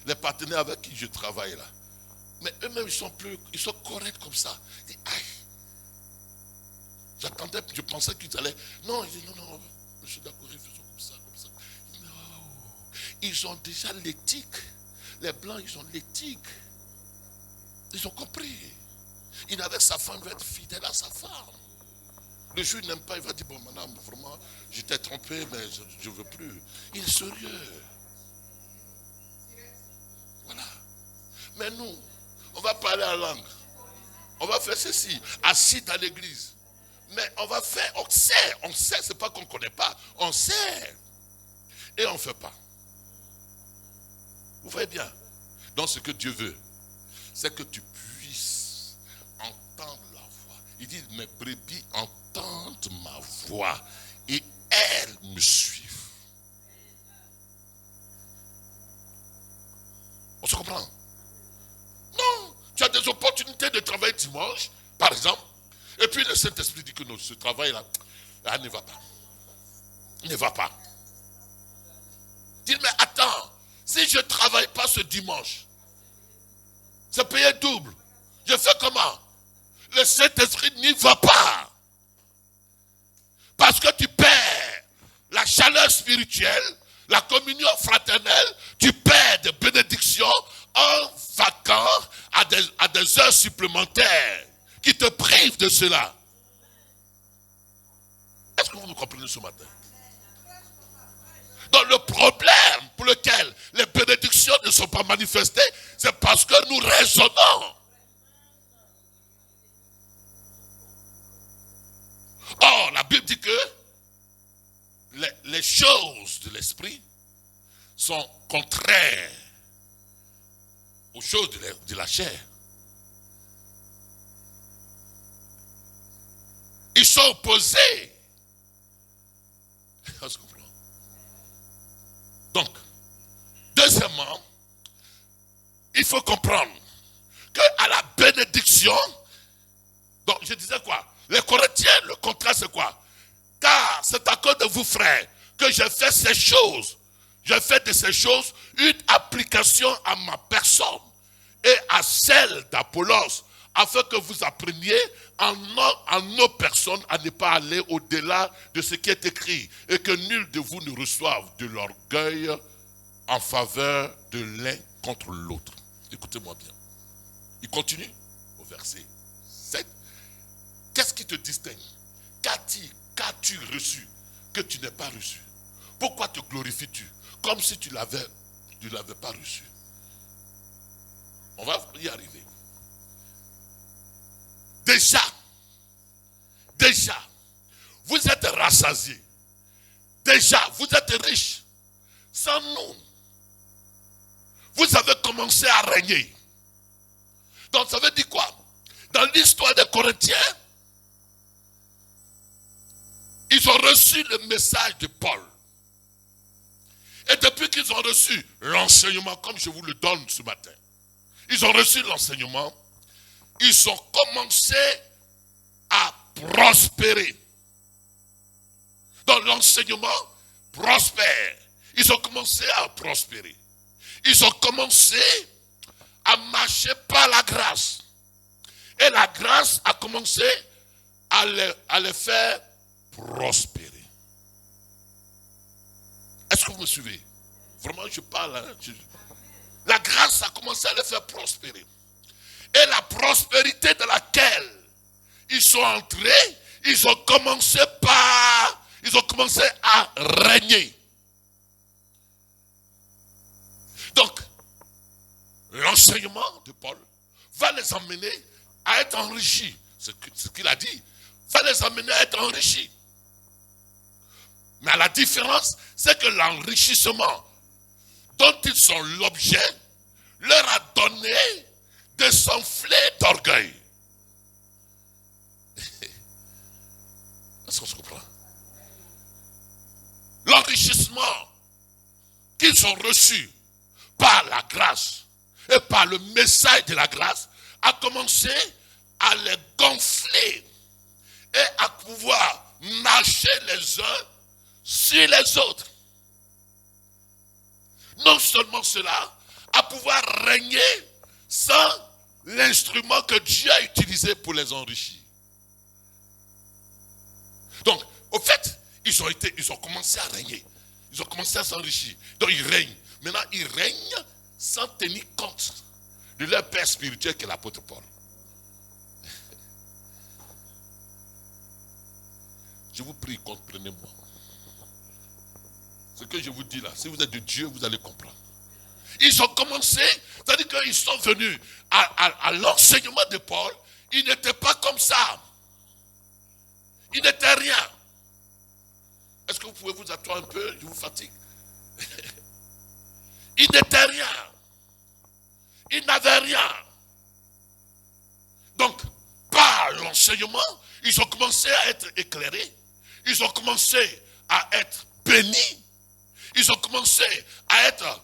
Les partenaires avec qui je travaille là, mais eux-mêmes ils sont corrects comme ça. Ils disent, aïe. J'attendais, je pensais qu'ils allaient. Non, ils disent non, monsieur Dakouré, faisons comme ça. Non. Ils ont déjà l'éthique. Les blancs, ils ont l'éthique. Ils ont compris. Il avec sa femme, il va être fidèle à sa femme. Le jour où il n'aime pas, il va dire, bon madame, vraiment, j'étais trompé, mais je ne veux plus. Il est sérieux. Voilà. Mais nous, on va parler en langue. On va faire ceci, assis dans l'église. Mais on va faire, on sait, c'est pas qu'on ne connaît pas, on sait. Et on ne fait pas. Vous voyez bien. Donc ce que Dieu veut, c'est que tu puisses entendre la voix. Il dit, mes brebis entendent ma voix et elles me suivent. On se comprend? Non, tu as des opportunités de travailler dimanche, par exemple, et puis le Saint-Esprit dit que non, ce travail-là, ne va pas. Ne va pas. Dis, mais attends, si je ne travaille pas ce dimanche, c'est payé double. Je fais comment? Le Saint-Esprit n'y va pas. Parce que tu perds la chaleur spirituelle, la communion fraternelle, tu perds des bénédictions en vacant à des heures supplémentaires qui te privent de cela. Est-ce que vous me comprenez ce matin? Donc le problème pour lequel les bénédictions ne sont pas manifestées, c'est parce que nous raisonnons. Or, la Bible dit que les choses de l'esprit sont contraires aux choses de la chair. Ils sont opposés. On se comprend. Donc, deuxièmement, il faut comprendre qu'à la bénédiction, donc je disais quoi? Les Corinthiens, le contrat c'est quoi? Car c'est à cause de vous frères que j'ai fait ces choses. J'ai fait de ces choses une application à ma personne et à celle d'Apollos, afin que vous appreniez en nos personnes à ne pas aller au-delà de ce qui est écrit et que nul de vous ne reçoive de l'orgueil en faveur de l'un contre l'autre. Écoutez-moi bien. Il continue au verset 7. Qu'est-ce qui te distingue? Qu'as-tu reçu que tu n'as pas reçu? Pourquoi te glorifies-tu comme si tu ne l'avais pas reçu? On va y arriver. Déjà, vous êtes rassasiés. Déjà, vous êtes riches. Sans nous, vous avez commencé à régner. Donc ça veut dire quoi? Dans l'histoire des Corinthiens, ils ont reçu le message de Paul. Et depuis qu'ils ont reçu l'enseignement, comme je vous le donne ce matin, ils ont reçu l'enseignement, ils ont commencé à prospérer. Donc l'enseignement prospère. Ils ont commencé à prospérer. Ils ont commencé à marcher par la grâce. Et la grâce a commencé à les faire prospérer. Est-ce que vous me suivez? Vraiment, je parle. La grâce a commencé à les faire prospérer. Et la prospérité dans laquelle ils sont entrés, ils ont commencé à régner. Donc, l'enseignement de Paul va les emmener à être enrichis. Ce qu'il a dit, ça les amenait à être enrichis. Mais la différence, c'est que l'enrichissement dont ils sont l'objet leur a donné de s'enfler d'orgueil. Est-ce qu'on se comprend? L'enrichissement qu'ils ont reçu par la grâce et par le message de la grâce a commencé à les gonfler et à pouvoir nager les uns sur les autres. Non seulement cela, à pouvoir régner sans l'instrument que Dieu a utilisé pour les enrichir. Donc, au fait, ils ont commencé à régner. Ils ont commencé à s'enrichir. Donc, ils règnent. Maintenant, ils règnent sans tenir compte de leur père spirituel qui est l'apôtre Paul. Je vous prie, comprenez-moi. Ce que je vous dis là, si vous êtes de Dieu, vous allez comprendre. Ils ont commencé, c'est-à-dire qu'ils sont venus à l'enseignement de Paul. Ils n'étaient pas comme ça. Ils n'étaient rien. Est-ce que vous pouvez vous asseoir un peu? Je vous fatigue. Ils n'étaient rien. Ils n'avaient rien. Donc, par l'enseignement, ils ont commencé à être éclairés. Ils ont commencé à être bénis. Ils ont commencé à être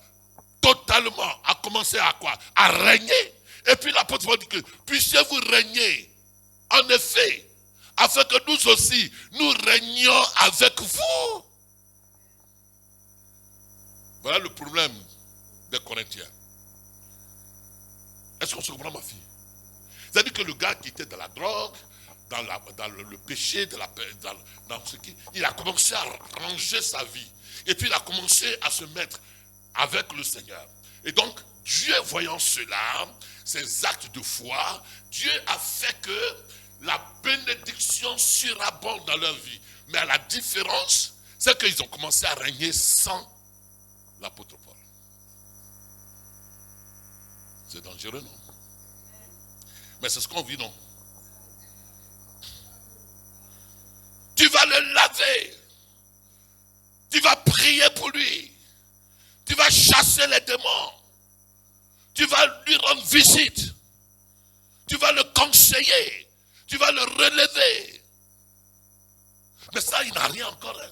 totalement, à commencer à quoi? À régner. Et puis l'apôtre Paul dit que puissiez-vous régner. En effet, afin que nous aussi, nous régnions avec vous. Voilà le problème des Corinthiens. Est-ce qu'on se comprend, ma fille? C'est-à-dire que le gars qui était dans la drogue, dans le péché, dans ce qui, il a commencé à ranger sa vie. Et puis il a commencé à se mettre avec le Seigneur. Et donc, Dieu voyant cela, ces actes de foi, Dieu a fait que la bénédiction surabonde dans leur vie. Mais la différence, c'est qu'ils ont commencé à régner sans l'apôtre Paul. C'est dangereux, non? Mais c'est ce qu'on vit, non? Tu vas le laver. Tu vas prier pour lui. Tu vas chasser les démons. Tu vas lui rendre visite. Tu vas le conseiller. Tu vas le relever. Mais ça, il n'a rien encore. Hein.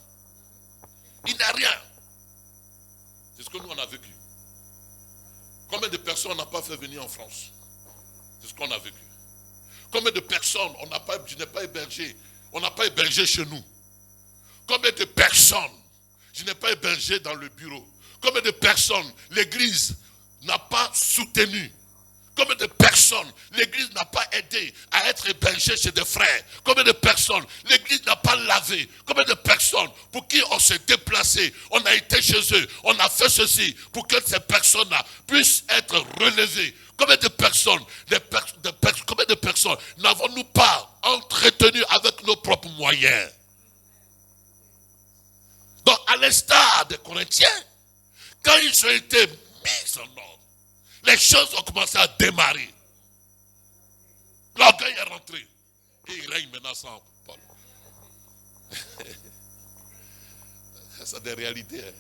Il n'a rien. C'est ce que nous, on a vécu. Combien de personnes on n'a pas fait venir en France? C'est ce qu'on a vécu. Combien de personnes je n'ai pas hébergé? On n'a pas hébergé chez nous. Combien de personnes je n'ai pas hébergé dans le bureau? Combien de personnes l'église n'a pas soutenu? Combien de personnes l'église n'a pas aidé à être hébergée chez des frères? Combien de personnes l'église n'a pas lavé? Combien de personnes pour qui on s'est déplacé, on a été chez eux, on a fait ceci pour que ces personnes-là puissent être relevées? Combien de personnes, combien de personnes n'avons-nous pas entretenu avec nos propres moyens? Donc, à l'instar des Corinthiens, quand ils ont été mis en ordre, les choses ont commencé à démarrer. L'orgueil est rentré. Et il règne maintenant sans Paul. C'est des réalités. Hein.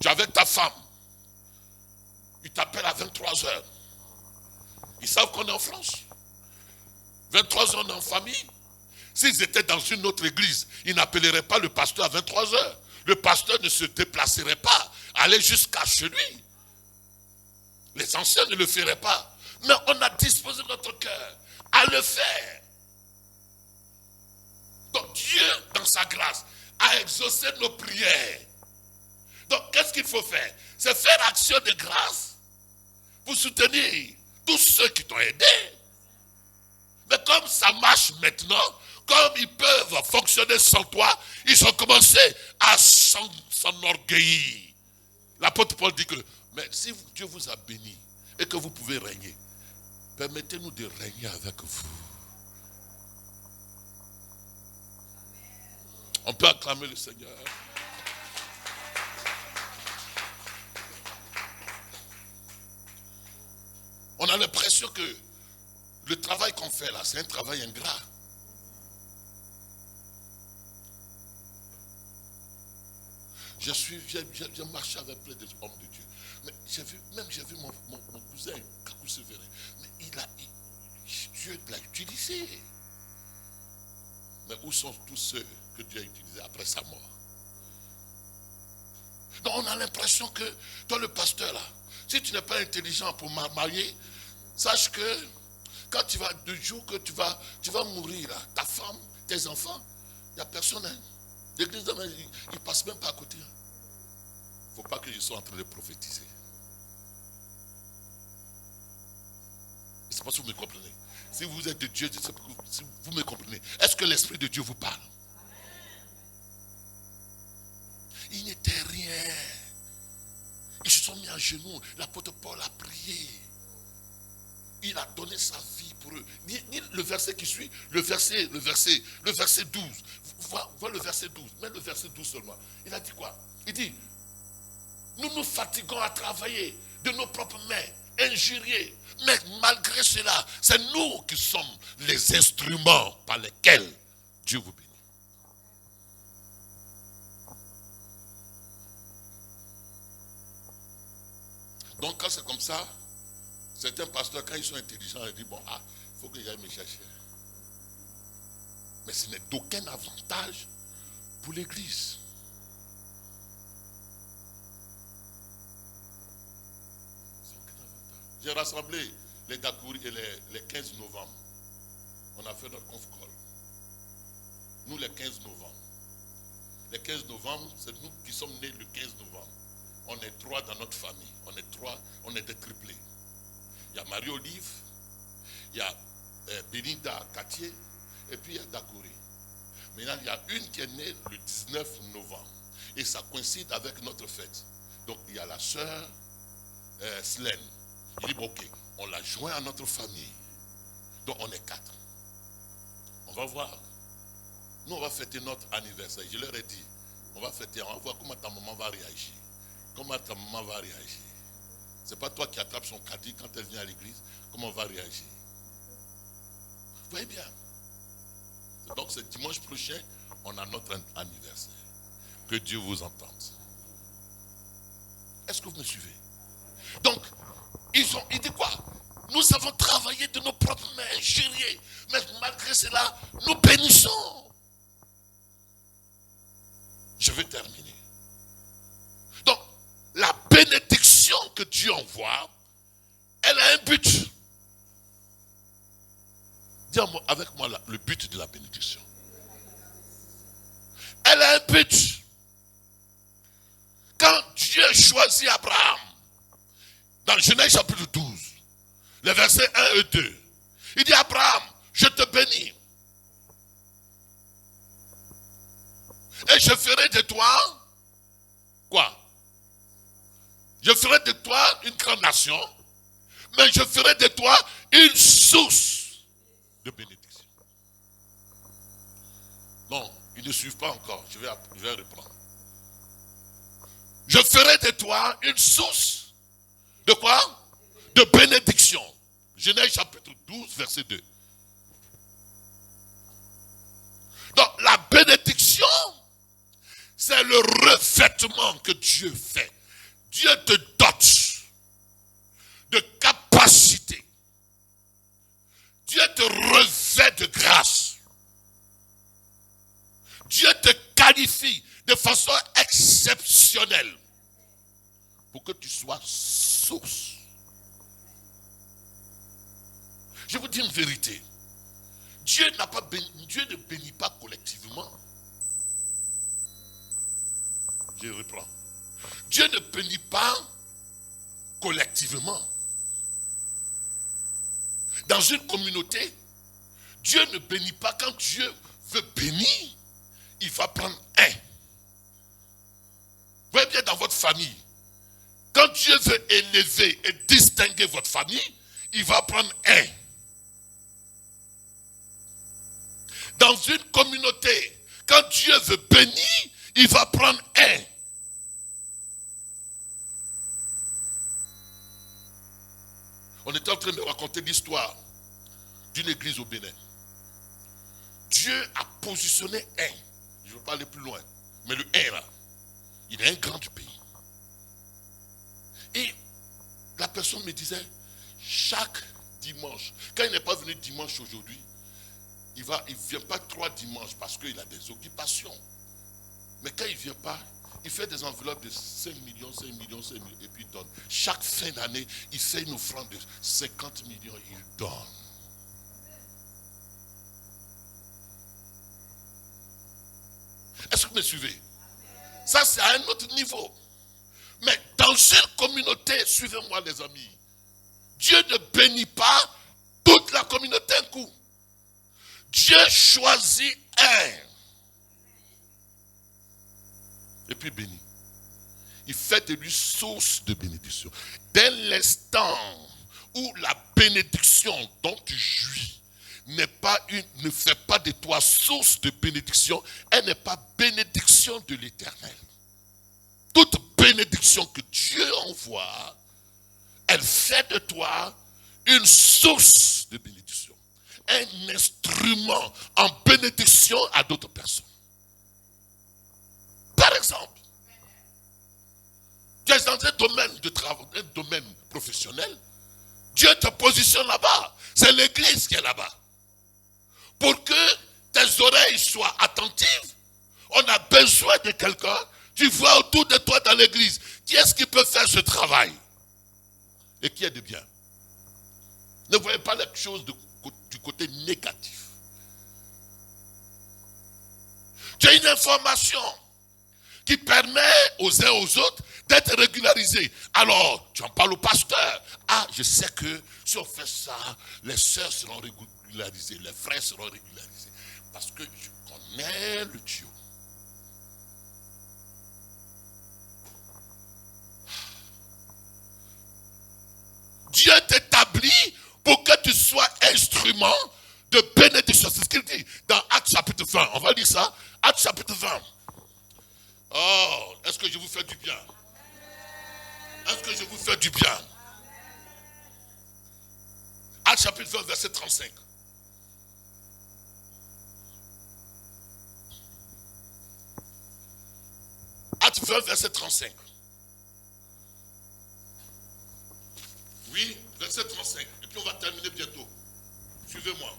Tu es avec ta femme. Ils t'appellent à 23h. Ils savent qu'on est en France. 23h, on est en famille. S'ils étaient dans une autre église, ils n'appelleraient pas le pasteur à 23h. Le pasteur ne se déplacerait pas, aller jusqu'à chez lui. Les anciens ne le feraient pas. Mais on a disposé notre cœur à le faire. Donc Dieu, dans sa grâce, a exaucé nos prières. Donc qu'est-ce qu'il faut faire? C'est faire action de grâce pour soutenir tous ceux qui t'ont aidé. Mais comme ça marche maintenant, comme ils peuvent fonctionner sans toi, ils ont commencé à s'enorgueillir. L'apôtre Paul dit que, mais si Dieu vous a béni et que vous pouvez régner, permettez-nous de régner avec vous. On peut acclamer le Seigneur. On a l'impression que le travail qu'on fait là, c'est un travail ingrat. J'ai marché avec plein d'hommes de Dieu. Mais j'ai vu mon cousin, Kakou Sévérin. Mais Dieu l'a utilisé. Mais où sont tous ceux que Dieu a utilisés après sa mort? Donc on a l'impression que, toi le pasteur là, si tu n'es pas intelligent pour marier, sache que quand tu vas, du jour que tu vas mourir là, ta femme, tes enfants, il n'y a personne. Hein. L'église, il ne passe même pas à côté. Il ne faut pas que je sois en train de prophétiser. Je ne sais pas si vous me comprenez. Si vous êtes de Dieu, je sais pas si vous me comprenez. Est-ce que l'Esprit de Dieu vous parle? Il n'était rien. Ils se sont mis à genoux. L'apôtre Paul a prié. Il a donné sa vie pour eux. Le verset qui suit, le verset 12. Vois le verset 12. Mais le verset 12 seulement. Il a dit quoi? Il dit, nous nous fatiguons à travailler de nos propres mains, injuriés. Mais malgré cela, c'est nous qui sommes les instruments par lesquels Dieu vous bénit. Donc quand c'est comme ça, certains pasteurs, quand ils sont intelligents, ils disent, bon, il faut que j'aille me chercher. Mais ce n'est d'aucun avantage pour l'église. J'ai rassemblé les Dakouri et les 15 novembre. On a fait notre conf-call. Nous, les 15 novembre. Les 15 novembre, c'est nous qui sommes nés le 15 novembre. On est 3 dans notre famille. On est 3, on est des triplés. Il y a Marie-Olive, il y a Belinda Katié, et puis il y a Dakouri. Maintenant, il y a une qui est née le 19 novembre. Et ça coïncide avec notre fête. Donc, il y a la sœur Slaine. Il dit, bon, ok, on l'a joint à notre famille. Donc, on est 4. On va voir. Nous, on va fêter notre anniversaire. Je leur ai dit, on va fêter, on va voir comment ta maman va réagir. Comment ta maman va réagir. Ce n'est pas toi qui attrapes son caddie quand elle vient à l'église. Comment on va réagir. Vous voyez bien. Donc, c'est dimanche prochain, on a notre anniversaire. Que Dieu vous entende. Est-ce que vous me suivez? Donc, il dit quoi? Nous avons travaillé de nos propres mains, gérés, mais malgré cela, nous bénissons. Je vais terminer. Donc, la bénédiction que Dieu envoie, elle a un but. Dis avec moi le but de la bénédiction. Elle a un but. Quand Dieu choisit Abraham, dans Genèse chapitre 12, les versets 1 et 2, il dit, Abraham, je te bénis. Et je ferai de toi, quoi? Je ferai de toi une grande nation, mais je ferai de toi une source de bénédiction. Non, ils ne suivent pas encore, je vais reprendre. Je ferai de toi une source de quoi? De bénédiction. Genèse chapitre 12, verset 2. Donc la bénédiction, c'est le revêtement que Dieu fait. Dieu te dote de capacité. Dieu te revêt de grâce. Dieu te qualifie de façon exceptionnelle pour que tu sois source. Je vous dis une vérité. Dieu ne bénit pas collectivement. Je reprends. Dieu ne bénit pas collectivement. Dans une communauté, Dieu ne bénit pas. Quand Dieu veut bénir, il va prendre un. Vous voyez bien dans votre famille, quand Dieu veut élever et distinguer votre famille, il va prendre un. Dans une communauté, quand Dieu veut bénir, il va prendre un. On était en train de raconter l'histoire d'une église au Bénin. Dieu a positionné un, je ne veux pas aller plus loin, mais le un là, il est un grand du pays. Et la personne me disait, chaque dimanche, quand il n'est pas venu dimanche aujourd'hui, il ne vient pas 3 dimanches parce qu'il a des occupations. Mais quand il ne vient pas, il fait des enveloppes de 5 millions, 5 millions, 5 millions, et puis il donne. Chaque fin d'année, il fait une offrande de 50 millions, il donne. Est-ce que vous me suivez? Ça, c'est à un autre niveau. Mais dans une communauté, suivez-moi les amis, Dieu ne bénit pas toute la communauté un coup. Dieu choisit un. Et puis bénit. Il fait de lui source de bénédiction. Dès l'instant où la bénédiction dont tu jouis ne fait pas de toi source de bénédiction, elle n'est pas bénédiction de l'Éternel. Toute bénédiction que Dieu envoie, elle fait de toi une source de bénédiction. Un instrument en bénédiction à d'autres personnes. Par exemple, tu es dans un domaine de travail, un domaine professionnel, Dieu te positionne là-bas. C'est l'église qui est là-bas. Pour que tes oreilles soient attentives, on a besoin de quelqu'un. Tu vois autour de toi dans l'église, qui est-ce qui peut faire ce travail? Et qui est de bien? Ne voyez pas les choses du côté négatif. Tu as une information qui permet aux uns aux autres d'être régularisés. Alors, tu en parles au pasteur. Ah, je sais que si on fait ça, les sœurs seront régularisées, les frères seront régularisés. Parce que je connais le Dieu. Dieu t'établit pour que tu sois instrument de bénédiction. C'est ce qu'il dit dans Actes chapitre 20. On va lire ça. Actes chapitre 20. Oh, est-ce que je vous fais du bien? Est-ce que je vous fais du bien? Actes chapitre 20, verset 35. Actes 20, verset 35. Oui, verset 35. Et puis on va terminer bientôt. Suivez-moi.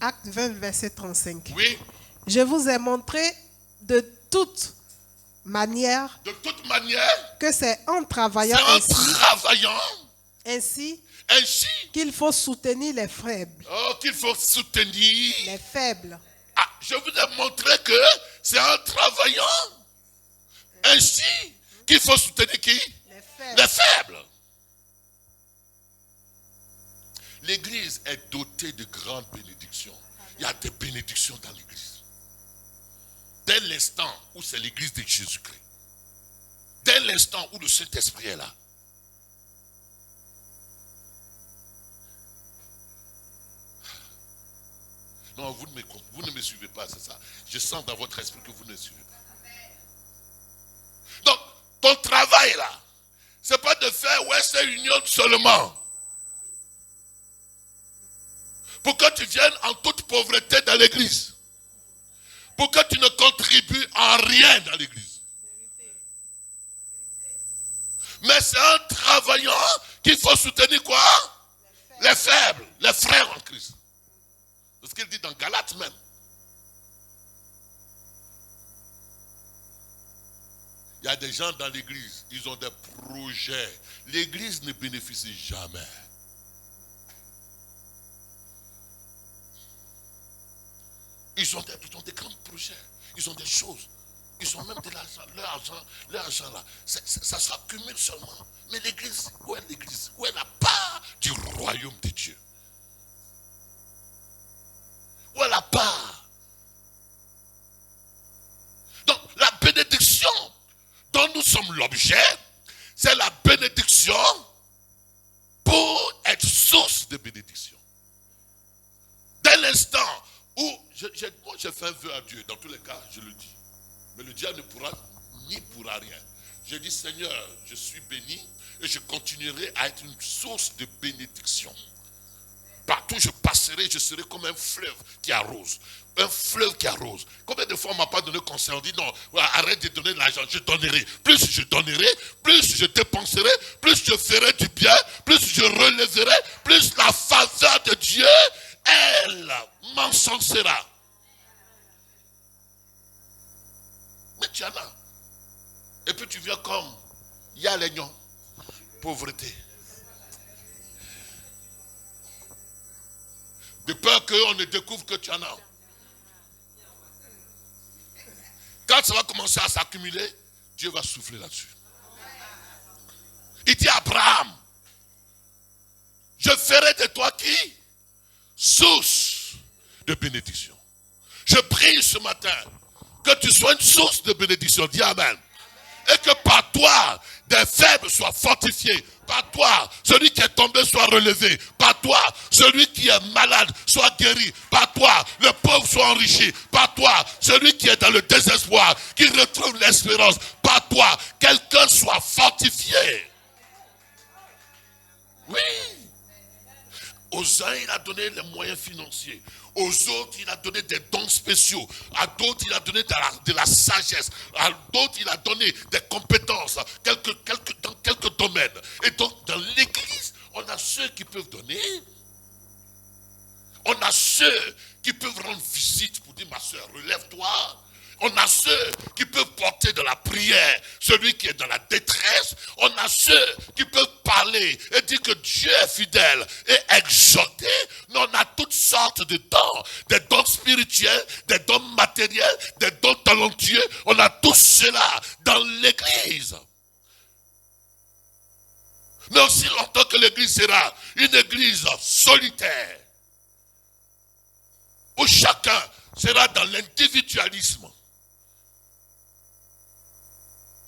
Acte 20, verset 35. Oui. Je vous ai montré de toute manière que c'est en travaillant ainsi qu'il faut soutenir les faibles. Oh, qu'il faut soutenir les faibles. Ah, je vous ai montré que c'est en travaillant ainsi qu'il faut soutenir qui? Les faibles. L'église est dotée de grandes bénédictions. Il y a des bénédictions dans l'église. Dès l'instant où c'est l'église de Jésus-Christ, dès l'instant où le Saint-Esprit est là, non, vous ne me suivez pas, c'est ça. Je sens dans votre esprit que vous ne me suivez pas. Donc, ton travail là, c'est pas de faire Western Union seulement. Pour que tu viennes en toute pauvreté dans l'église. Pour que tu ne contribues en rien dans l'église. Mais c'est en travaillant qu'il faut soutenir quoi? Les faibles, les frères en Christ. C'est ce qu'il dit dans Galates même. Il y a des gens dans l'église, ils ont des projets. L'église ne bénéficie jamais. Ils ont des grands projets. Ils ont des choses. Ils ont même de l'argent. Leur argent là, ça s'accumule seulement. Mais l'église, où est l'église? Où est la part du royaume de Dieu? Où est la part? Donc, la bénédiction dont nous sommes l'objet, c'est la bénédiction pour être source de bénédiction. Dès l'instant où moi j'ai fait un vœu à Dieu, dans tous les cas, je le dis. Mais le diable ne pourra rien. Je dis, Seigneur, je suis béni et je continuerai à être une source de bénédiction. Partout où je passerai, je serai comme un fleuve qui arrose. Un fleuve qui arrose. Combien de fois on ne m'a pas donné conseil? On dit non, arrête de donner de l'argent, je donnerai. Plus je donnerai, plus je dépenserai, plus je ferai du bien, plus je relèverai, plus la faveur de Dieu, elle m'encensera. Mais tu en as. Et puis tu viens comme, il y a l'aignant, pauvreté. De peur qu'on ne découvre que tu en as. Quand ça va commencer à s'accumuler, Dieu va souffler là-dessus. Il dit à Abraham, je ferai de toi qui? Source de bénédiction. Je prie ce matin que tu sois une source de bénédiction. Dis Amen. Et que par toi, des faibles soient fortifiés. Par toi, celui qui est tombé soit relevé. Par toi, celui qui est malade soit guéri. Par toi, le pauvre soit enrichi. Par toi, celui qui est dans le désespoir, qui retrouve l'espérance. Par toi, quelqu'un soit fortifié. Oui. Aux uns, il a donné les moyens financiers. Aux autres, il a donné des dons spéciaux. À d'autres, il a donné de la sagesse. À d'autres, il a donné des compétences dans quelques domaines. Et donc, dans l'église, on a ceux qui peuvent donner. On a ceux qui peuvent rendre visite pour dire, ma soeur, relève-toi. On a ceux qui peuvent porter de la prière, celui qui est dans la détresse. On a ceux qui peuvent parler et dire que Dieu est fidèle et exhorter. Mais on a toutes sortes de dons, des dons spirituels, des dons matériels, des dons talentueux. On a tout cela dans l'église. Mais aussi longtemps que l'église sera une église solitaire, où chacun sera dans l'individualisme,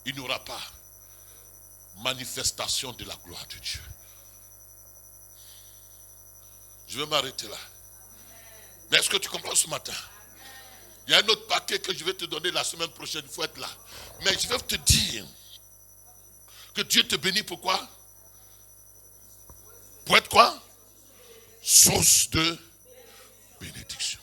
il n'y aura pas manifestation de la gloire de Dieu. Je vais m'arrêter là. Mais est-ce que tu comprends ce matin? Il y a un autre paquet que je vais te donner la semaine prochaine, il faut être là. Mais je vais te dire que Dieu te bénit, pourquoi? Pour être quoi? Source de bénédiction.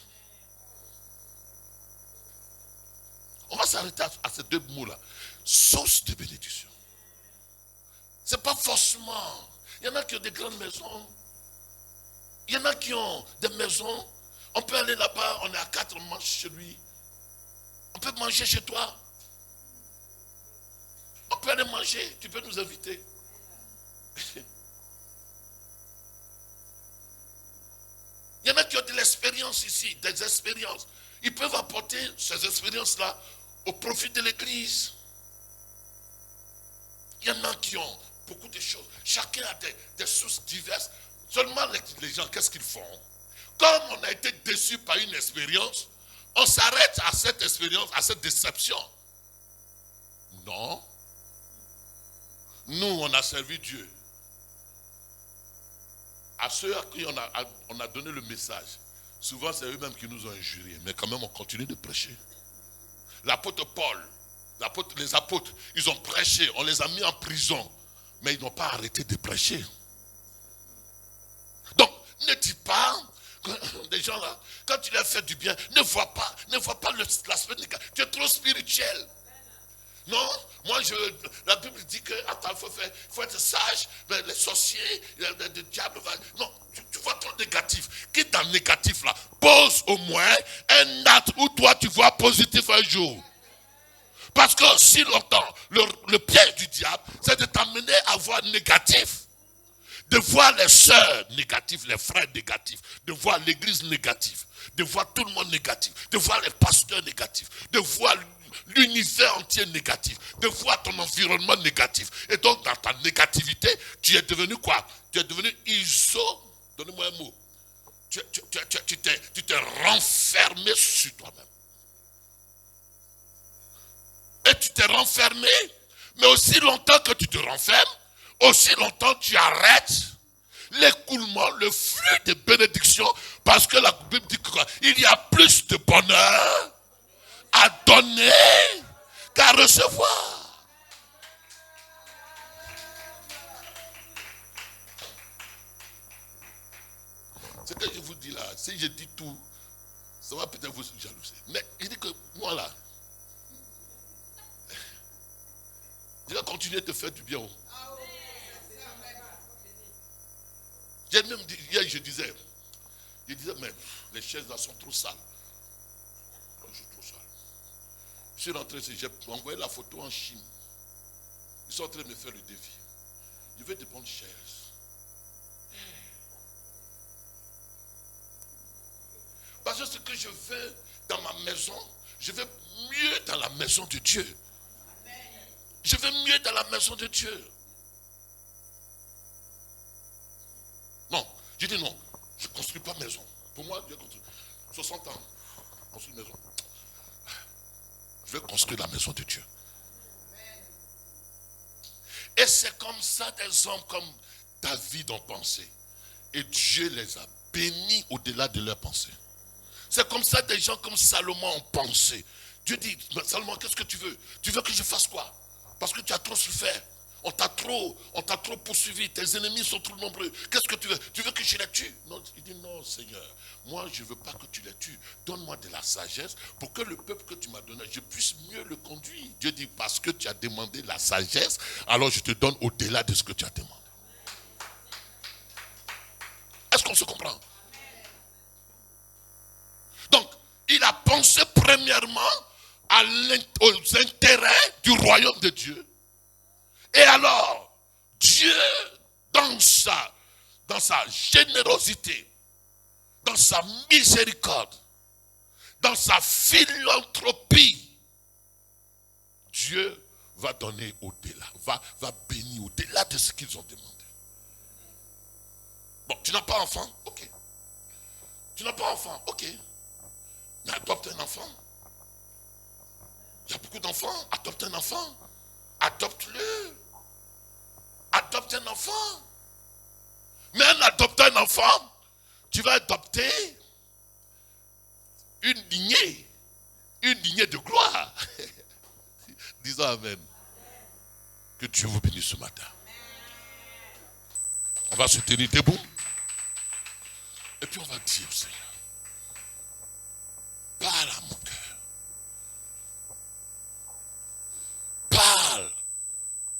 On va s'arrêter à ces deux mots-là. Source de bénédiction. Ce n'est pas forcément. Il y en a qui ont des grandes maisons. Il y en a qui ont des maisons. On peut aller là-bas, on est à 4, on mange chez lui. On peut manger chez toi. On peut aller manger, tu peux nous inviter. Il y en a qui ont de l'expérience ici, des expériences. Ils peuvent apporter ces expériences-là au profit de l'église. Il y en a qui ont beaucoup de choses. Chacun a des sources diverses. Seulement les gens, qu'est-ce qu'ils font? Comme on a été déçu par une expérience, on s'arrête à cette expérience, à cette déception. Non. Nous, on a servi Dieu. À ceux à qui on a donné le message, souvent c'est eux-mêmes qui nous ont injuriés, mais quand même on continue de prêcher. L'apôtre Paul, les apôtres, ils ont prêché, on les a mis en prison, mais ils n'ont pas arrêté de prêcher. Donc, ne dis pas que des gens là, quand tu leur fais du bien, ne vois pas l'aspect négatif. Tu es trop spirituel. Non, la Bible dit que attends, faut être sage, les sorciers, les diables, non, tu vois trop négatif. Quitte dans le négatif là, pose au moins un acte où toi tu vois positif un jour. Parce que si longtemps, le piège du diable, c'est de t'amener à voir négatif. De voir les sœurs négatives, les frères négatifs, de voir l'église négative, de voir tout le monde négatif, de voir les pasteurs négatifs, de voir l'univers entier négatif, de voir ton environnement négatif. Et donc, dans ta négativité, tu es devenu quoi? Tu es devenu donnez-moi un mot. Tu t'es renfermé sur toi-même. Et tu t'es renfermé, mais aussi longtemps que tu te renfermes, aussi longtemps tu arrêtes l'écoulement, le flux de bénédiction, parce que la Bible dit quoi? Il y a plus de bonheur à donner qu'à recevoir. C'est si je dis tout, ça va peut-être vous jalouser. Mais il dit que moi là, je vais continuer de te faire du bien. J'ai même dit, hier je disais, mais les chaises là sont trop sales. Je suis trop sale. Je suis rentré, j'ai envoyé la photo en Chine. Ils sont en train de me faire le défi. Je vais te prendre chaise. Parce que ce que je fais dans ma maison, je vais mieux dans la maison de Dieu. Je vais mieux dans la maison de Dieu. Non, je dis non, je ne construis pas maison. Pour moi, Dieu construit 60 ans, construire une maison. Je vais construire la maison de Dieu. Et c'est comme ça des hommes comme David ont pensé. Et Dieu les a bénis au-delà de leurs pensées. C'est comme ça des gens comme Salomon ont pensé. Dieu dit, Salomon, qu'est-ce que tu veux? Tu veux que je fasse quoi? Parce que tu as trop souffert. On t'a trop poursuivi. Tes ennemis sont trop nombreux. Qu'est-ce que tu veux? Tu veux que je les tue? Non, il dit non, Seigneur. Moi, je ne veux pas que tu les tues. Donne-moi de la sagesse pour que le peuple que tu m'as donné, je puisse mieux le conduire. Dieu dit, parce que tu as demandé la sagesse, alors je te donne au-delà de ce que tu as demandé. Est-ce qu'on se comprend? Donc, il a pensé premièrement aux intérêts du royaume de Dieu. Et alors, Dieu, dans sa générosité, dans sa miséricorde, dans sa philanthropie, Dieu va donner au-delà, va bénir au-delà de ce qu'ils ont demandé. Bon, tu n'as pas enfant? Ok. Tu n'as pas enfant? Ok. Mais adopte un enfant. Il y a beaucoup d'enfants. Adopte un enfant. Adopte-le. Adopte un enfant. Mais en adoptant un enfant, tu vas adopter une lignée de gloire. Disons amen. Que Dieu vous bénisse ce matin. On va se tenir debout. Et puis on va dire au Seigneur, parle à mon cœur. Parle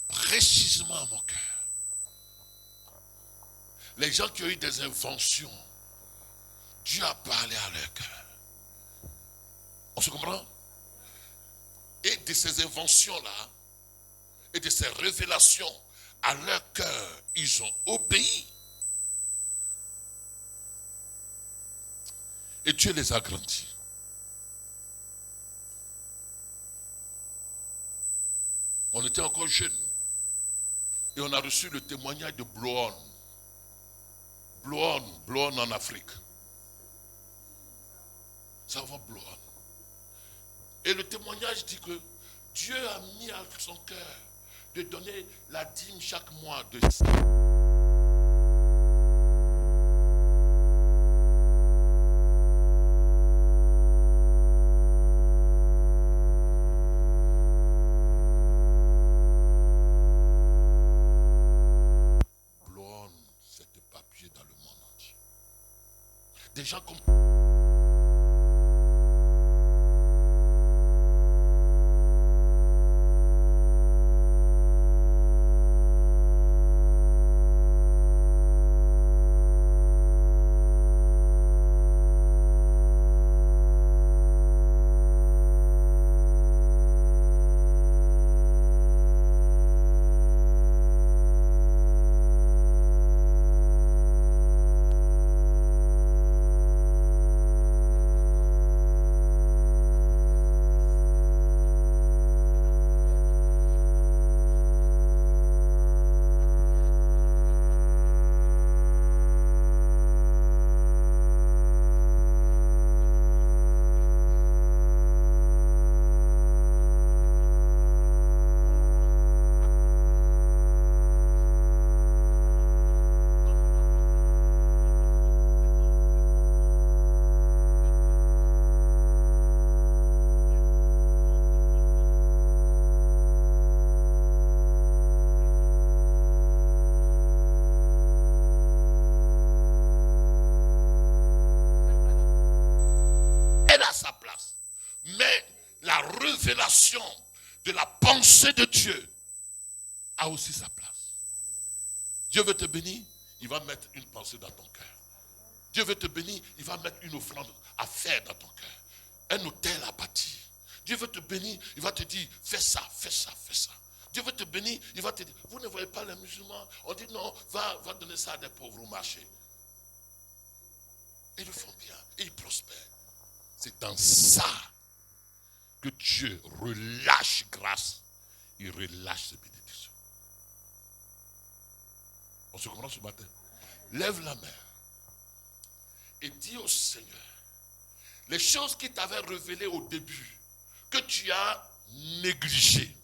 précisément à mon cœur. Les gens qui ont eu des inventions, Dieu a parlé à leur cœur. On se comprend? Et de ces inventions-là, et de ces révélations à leur cœur, ils ont obéi. Et Dieu les a grandis. On était encore jeunes. Et on a reçu le témoignage de Bloon. Bloon en Afrique. Ça va Bloon. Et le témoignage dit que Dieu a mis à son cœur de donner la dîme chaque mois de ça. Des gens comme Mais la révélation de la pensée de Dieu a aussi sa place. Dieu veut te bénir, il va mettre une pensée dans ton cœur. Dieu veut te bénir, il va mettre une offrande à faire dans ton cœur. Un hôtel à bâtir. Dieu veut te bénir, il va te dire, fais ça, fais ça, fais ça. Dieu veut te bénir, il va te dire, vous ne voyez pas les musulmans, on dit non, va donner ça à des pauvres au marché. Ils le font bien, et ils prospèrent. C'est dans ça que Dieu relâche grâce, il relâche ses bénédictions. On se comprend ce matin? Lève la main et dis au Seigneur, les choses qu'il t'avait révélées au début, que tu as négligées,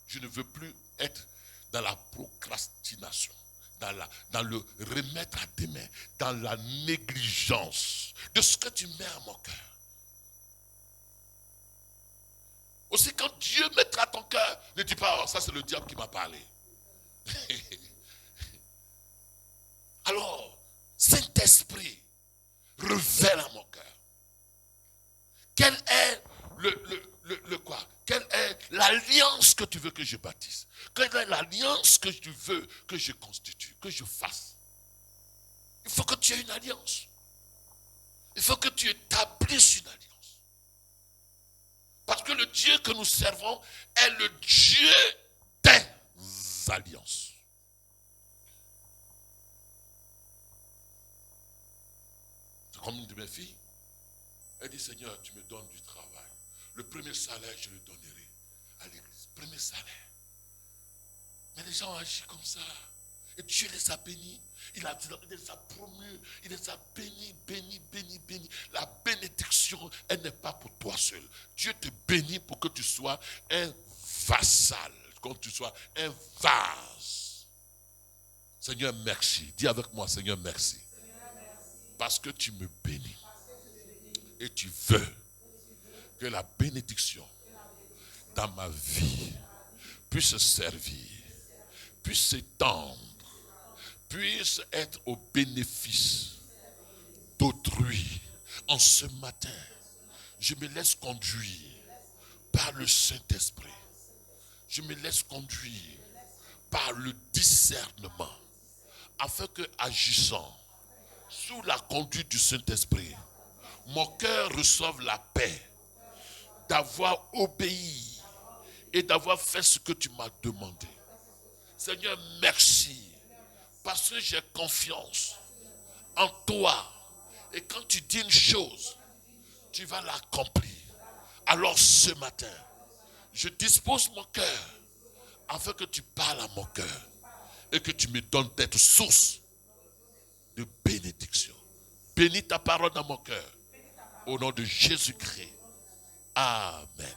je ne veux plus être dans la procrastination, dans le remettre à demain, dans la négligence de ce que tu mets à mon cœur. Aussi, quand Dieu mettra ton cœur, ne dis pas, oh, ça c'est le diable qui m'a parlé. Alors, Saint-Esprit, révèle à mon cœur. Quel est le quoi? Quelle est l'alliance que tu veux que je bâtisse? Quelle est l'alliance que tu veux que je constitue, que je fasse? Il faut que tu aies une alliance. Il faut que tu établisses une alliance. Parce que le Dieu que nous servons est le Dieu des alliances. C'est comme une de mes filles. Elle dit, Seigneur, tu me donnes du travail. Le premier salaire, je le donnerai à l'église. Premier salaire. Mais les gens agissent comme ça. Et Dieu les a bénis. Il les a promus. Il les a bénis. La bénédiction, elle n'est pas pour toi seul. Dieu te bénit pour que tu sois un vassal. Que tu sois un vase. Seigneur, merci. Dis avec moi, Seigneur, merci. Parce que tu me bénis. Et tu veux que la bénédiction dans ma vie puisse servir, puisse s'étendre, puisse être au bénéfice d'autrui. En ce matin, je me laisse conduire par le Saint-Esprit. Je me laisse conduire par le discernement, afin que, agissant sous la conduite du Saint-Esprit, mon cœur reçoive la paix d'avoir obéi et d'avoir fait ce que tu m'as demandé. Seigneur, merci, parce que j'ai confiance en toi. Et quand tu dis une chose, tu vas l'accomplir. Alors ce matin, je dispose mon cœur afin que tu parles à mon cœur et que tu me donnes d'être source de bénédiction. Bénis ta parole dans mon cœur. Au nom de Jésus-Christ. Amen.